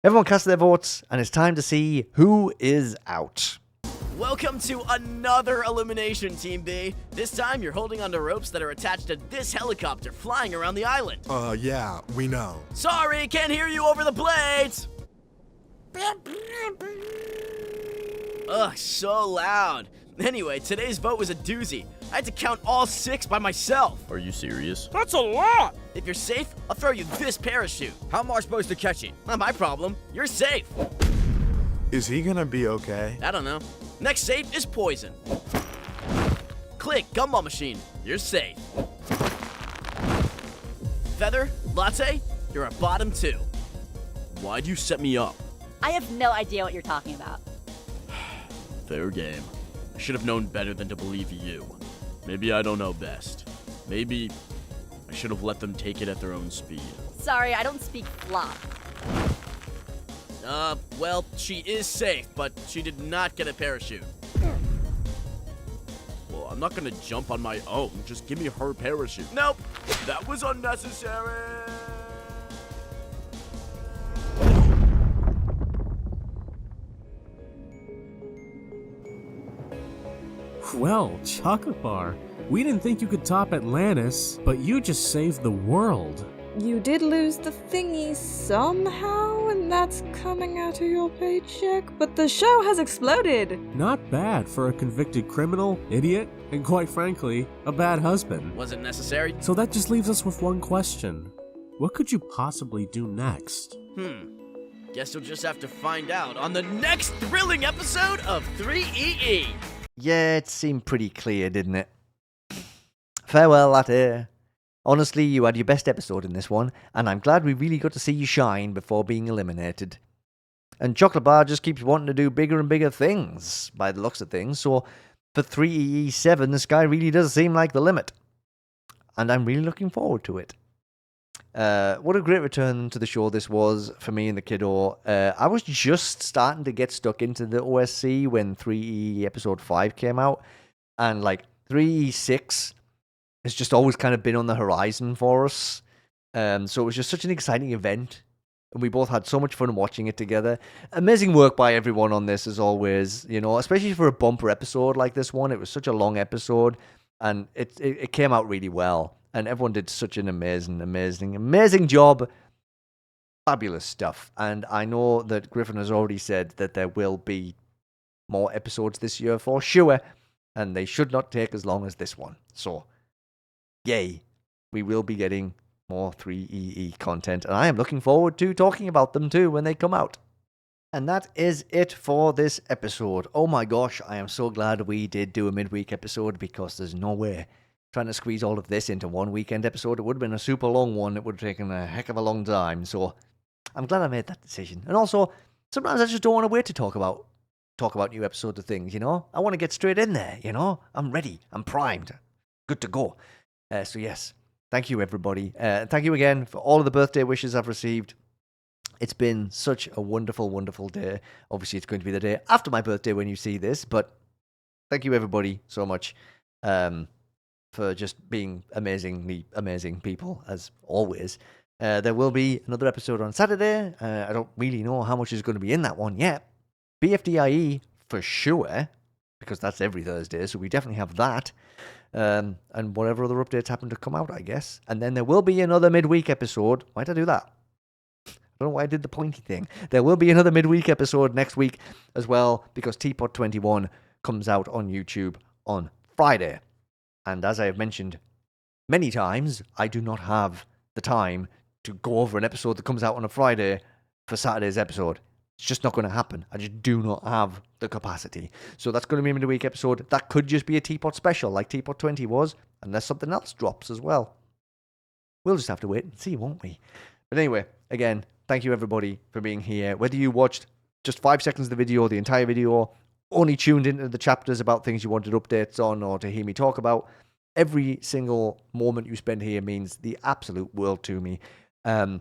Everyone cast their votes, and it's time to see who is out. Welcome to another elimination, Team B. This time, you're holding onto ropes that are attached to this helicopter flying around the island. Yeah, we know. Sorry, can't hear you over the blades! Ugh, so loud. Anyway, today's vote was a doozy. I had to count all 6 by myself. Are you serious? That's a lot! If you're safe, I'll throw you this parachute. How am I supposed to catch it? Not my problem. You're safe. Is he gonna be okay? I don't know. Next safe is poison. Click, gumball machine. You're safe. Feather, latte, you're a bottom 2. Why'd you set me up? I have no idea what you're talking about. Fair game. I should have known better than to believe you. Maybe I don't know best. Maybe I should have let them take it at their own speed. Sorry, I don't speak flop. Well, she is safe, but she did not get a parachute. Well, I'm not gonna jump on my own. Just give me her parachute. Nope! That was unnecessary! Well, Chocolate Bar, we didn't think you could top Atlantis, but you just saved the world. You did lose the thingy somehow, and that's coming out of your paycheck, but the show has exploded. Not bad for a convicted criminal, idiot, and quite frankly, a bad husband. Was it necessary? So that just leaves us with one question. What could you possibly do next? Guess you'll just have to find out on the next thrilling episode of 3EE. Yeah, it seemed pretty clear, didn't it? Farewell, latte. Honestly, you had your best episode in this one, and I'm glad we really got to see you shine before being eliminated. And Chocolate Bar just keeps wanting to do bigger and bigger things, by the looks of things, so for 3EE7, the sky really does seem like the limit. And I'm really looking forward to it. What a great return to the show this was for me and the kiddo. I was just starting to get stuck into the OSC when 3EE episode 5 came out, and like 3EE6 has just always kind of been on the horizon for us. So it was just such an exciting event, and we both had so much fun watching it together. Amazing work by everyone on this, as always, you know, especially for a bumper episode like this one. It was such a long episode, and it came out really well. And everyone did such an amazing job. Fabulous stuff. And I know that Griffin has already said that there will be more episodes this year for sure. And they should not take as long as this one. So, yay. We will be getting more 3EE content. And I am looking forward to talking about them too when they come out. And that is it for this episode. Oh my gosh, I am so glad we did do a midweek episode, because there's no way trying to squeeze all of this into one weekend episode. It would have been a super long one. It would have taken a heck of a long time. So I'm glad I made that decision. And also, sometimes I just don't want to wait to talk about new episodes of things, you know? I want to get straight in there, you know? I'm ready. I'm primed. Good to go. So yes, thank you everybody. Thank you again for all of the birthday wishes I've received. It's been such a wonderful, wonderful day. Obviously, it's going to be the day after my birthday when you see this, but thank you everybody so much. For just being amazingly amazing people, as always. There will be another episode on Saturday. I don't really know how much is going to be in that one yet. BFDIE for sure, because that's every Thursday, so we definitely have that. And whatever other updates happen to come out, I guess. And then there will be another midweek episode. Why'd I do that? I don't know why I did the pointy thing. There will be another midweek episode next week as well, because Teapot 21 comes out on YouTube on Friday. And as I have mentioned many times, I do not have the time to go over an episode that comes out on a Friday for Saturday's episode. It's just not going to happen. I just do not have the capacity. So that's going to be a midweek episode. That could just be a Teapot special, like Teapot 20 was, unless something else drops as well. We'll just have to wait and see, won't we? But anyway, again, thank you everybody for being here. Whether you watched just 5 seconds of the video, the entire video, only tuned into the chapters about things you wanted updates on or to hear me talk about, every single moment you spend here means the absolute world to me. Do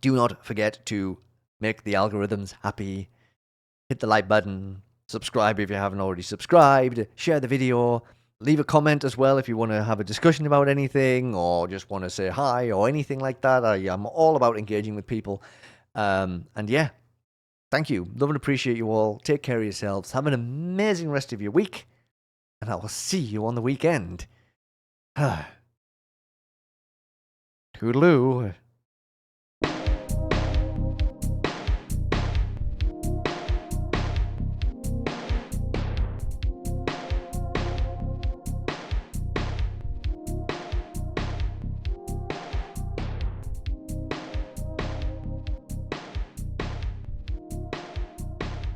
not forget to make the algorithms happy. Hit the like button. Subscribe if you haven't already subscribed. Share the video. Leave a comment as well if you want to have a discussion about anything or just want to say hi or anything like that. I am all about engaging with people. And yeah, thank you. Love and appreciate you all. Take care of yourselves. Have an amazing rest of your week. And I will see you on the weekend. Toodaloo.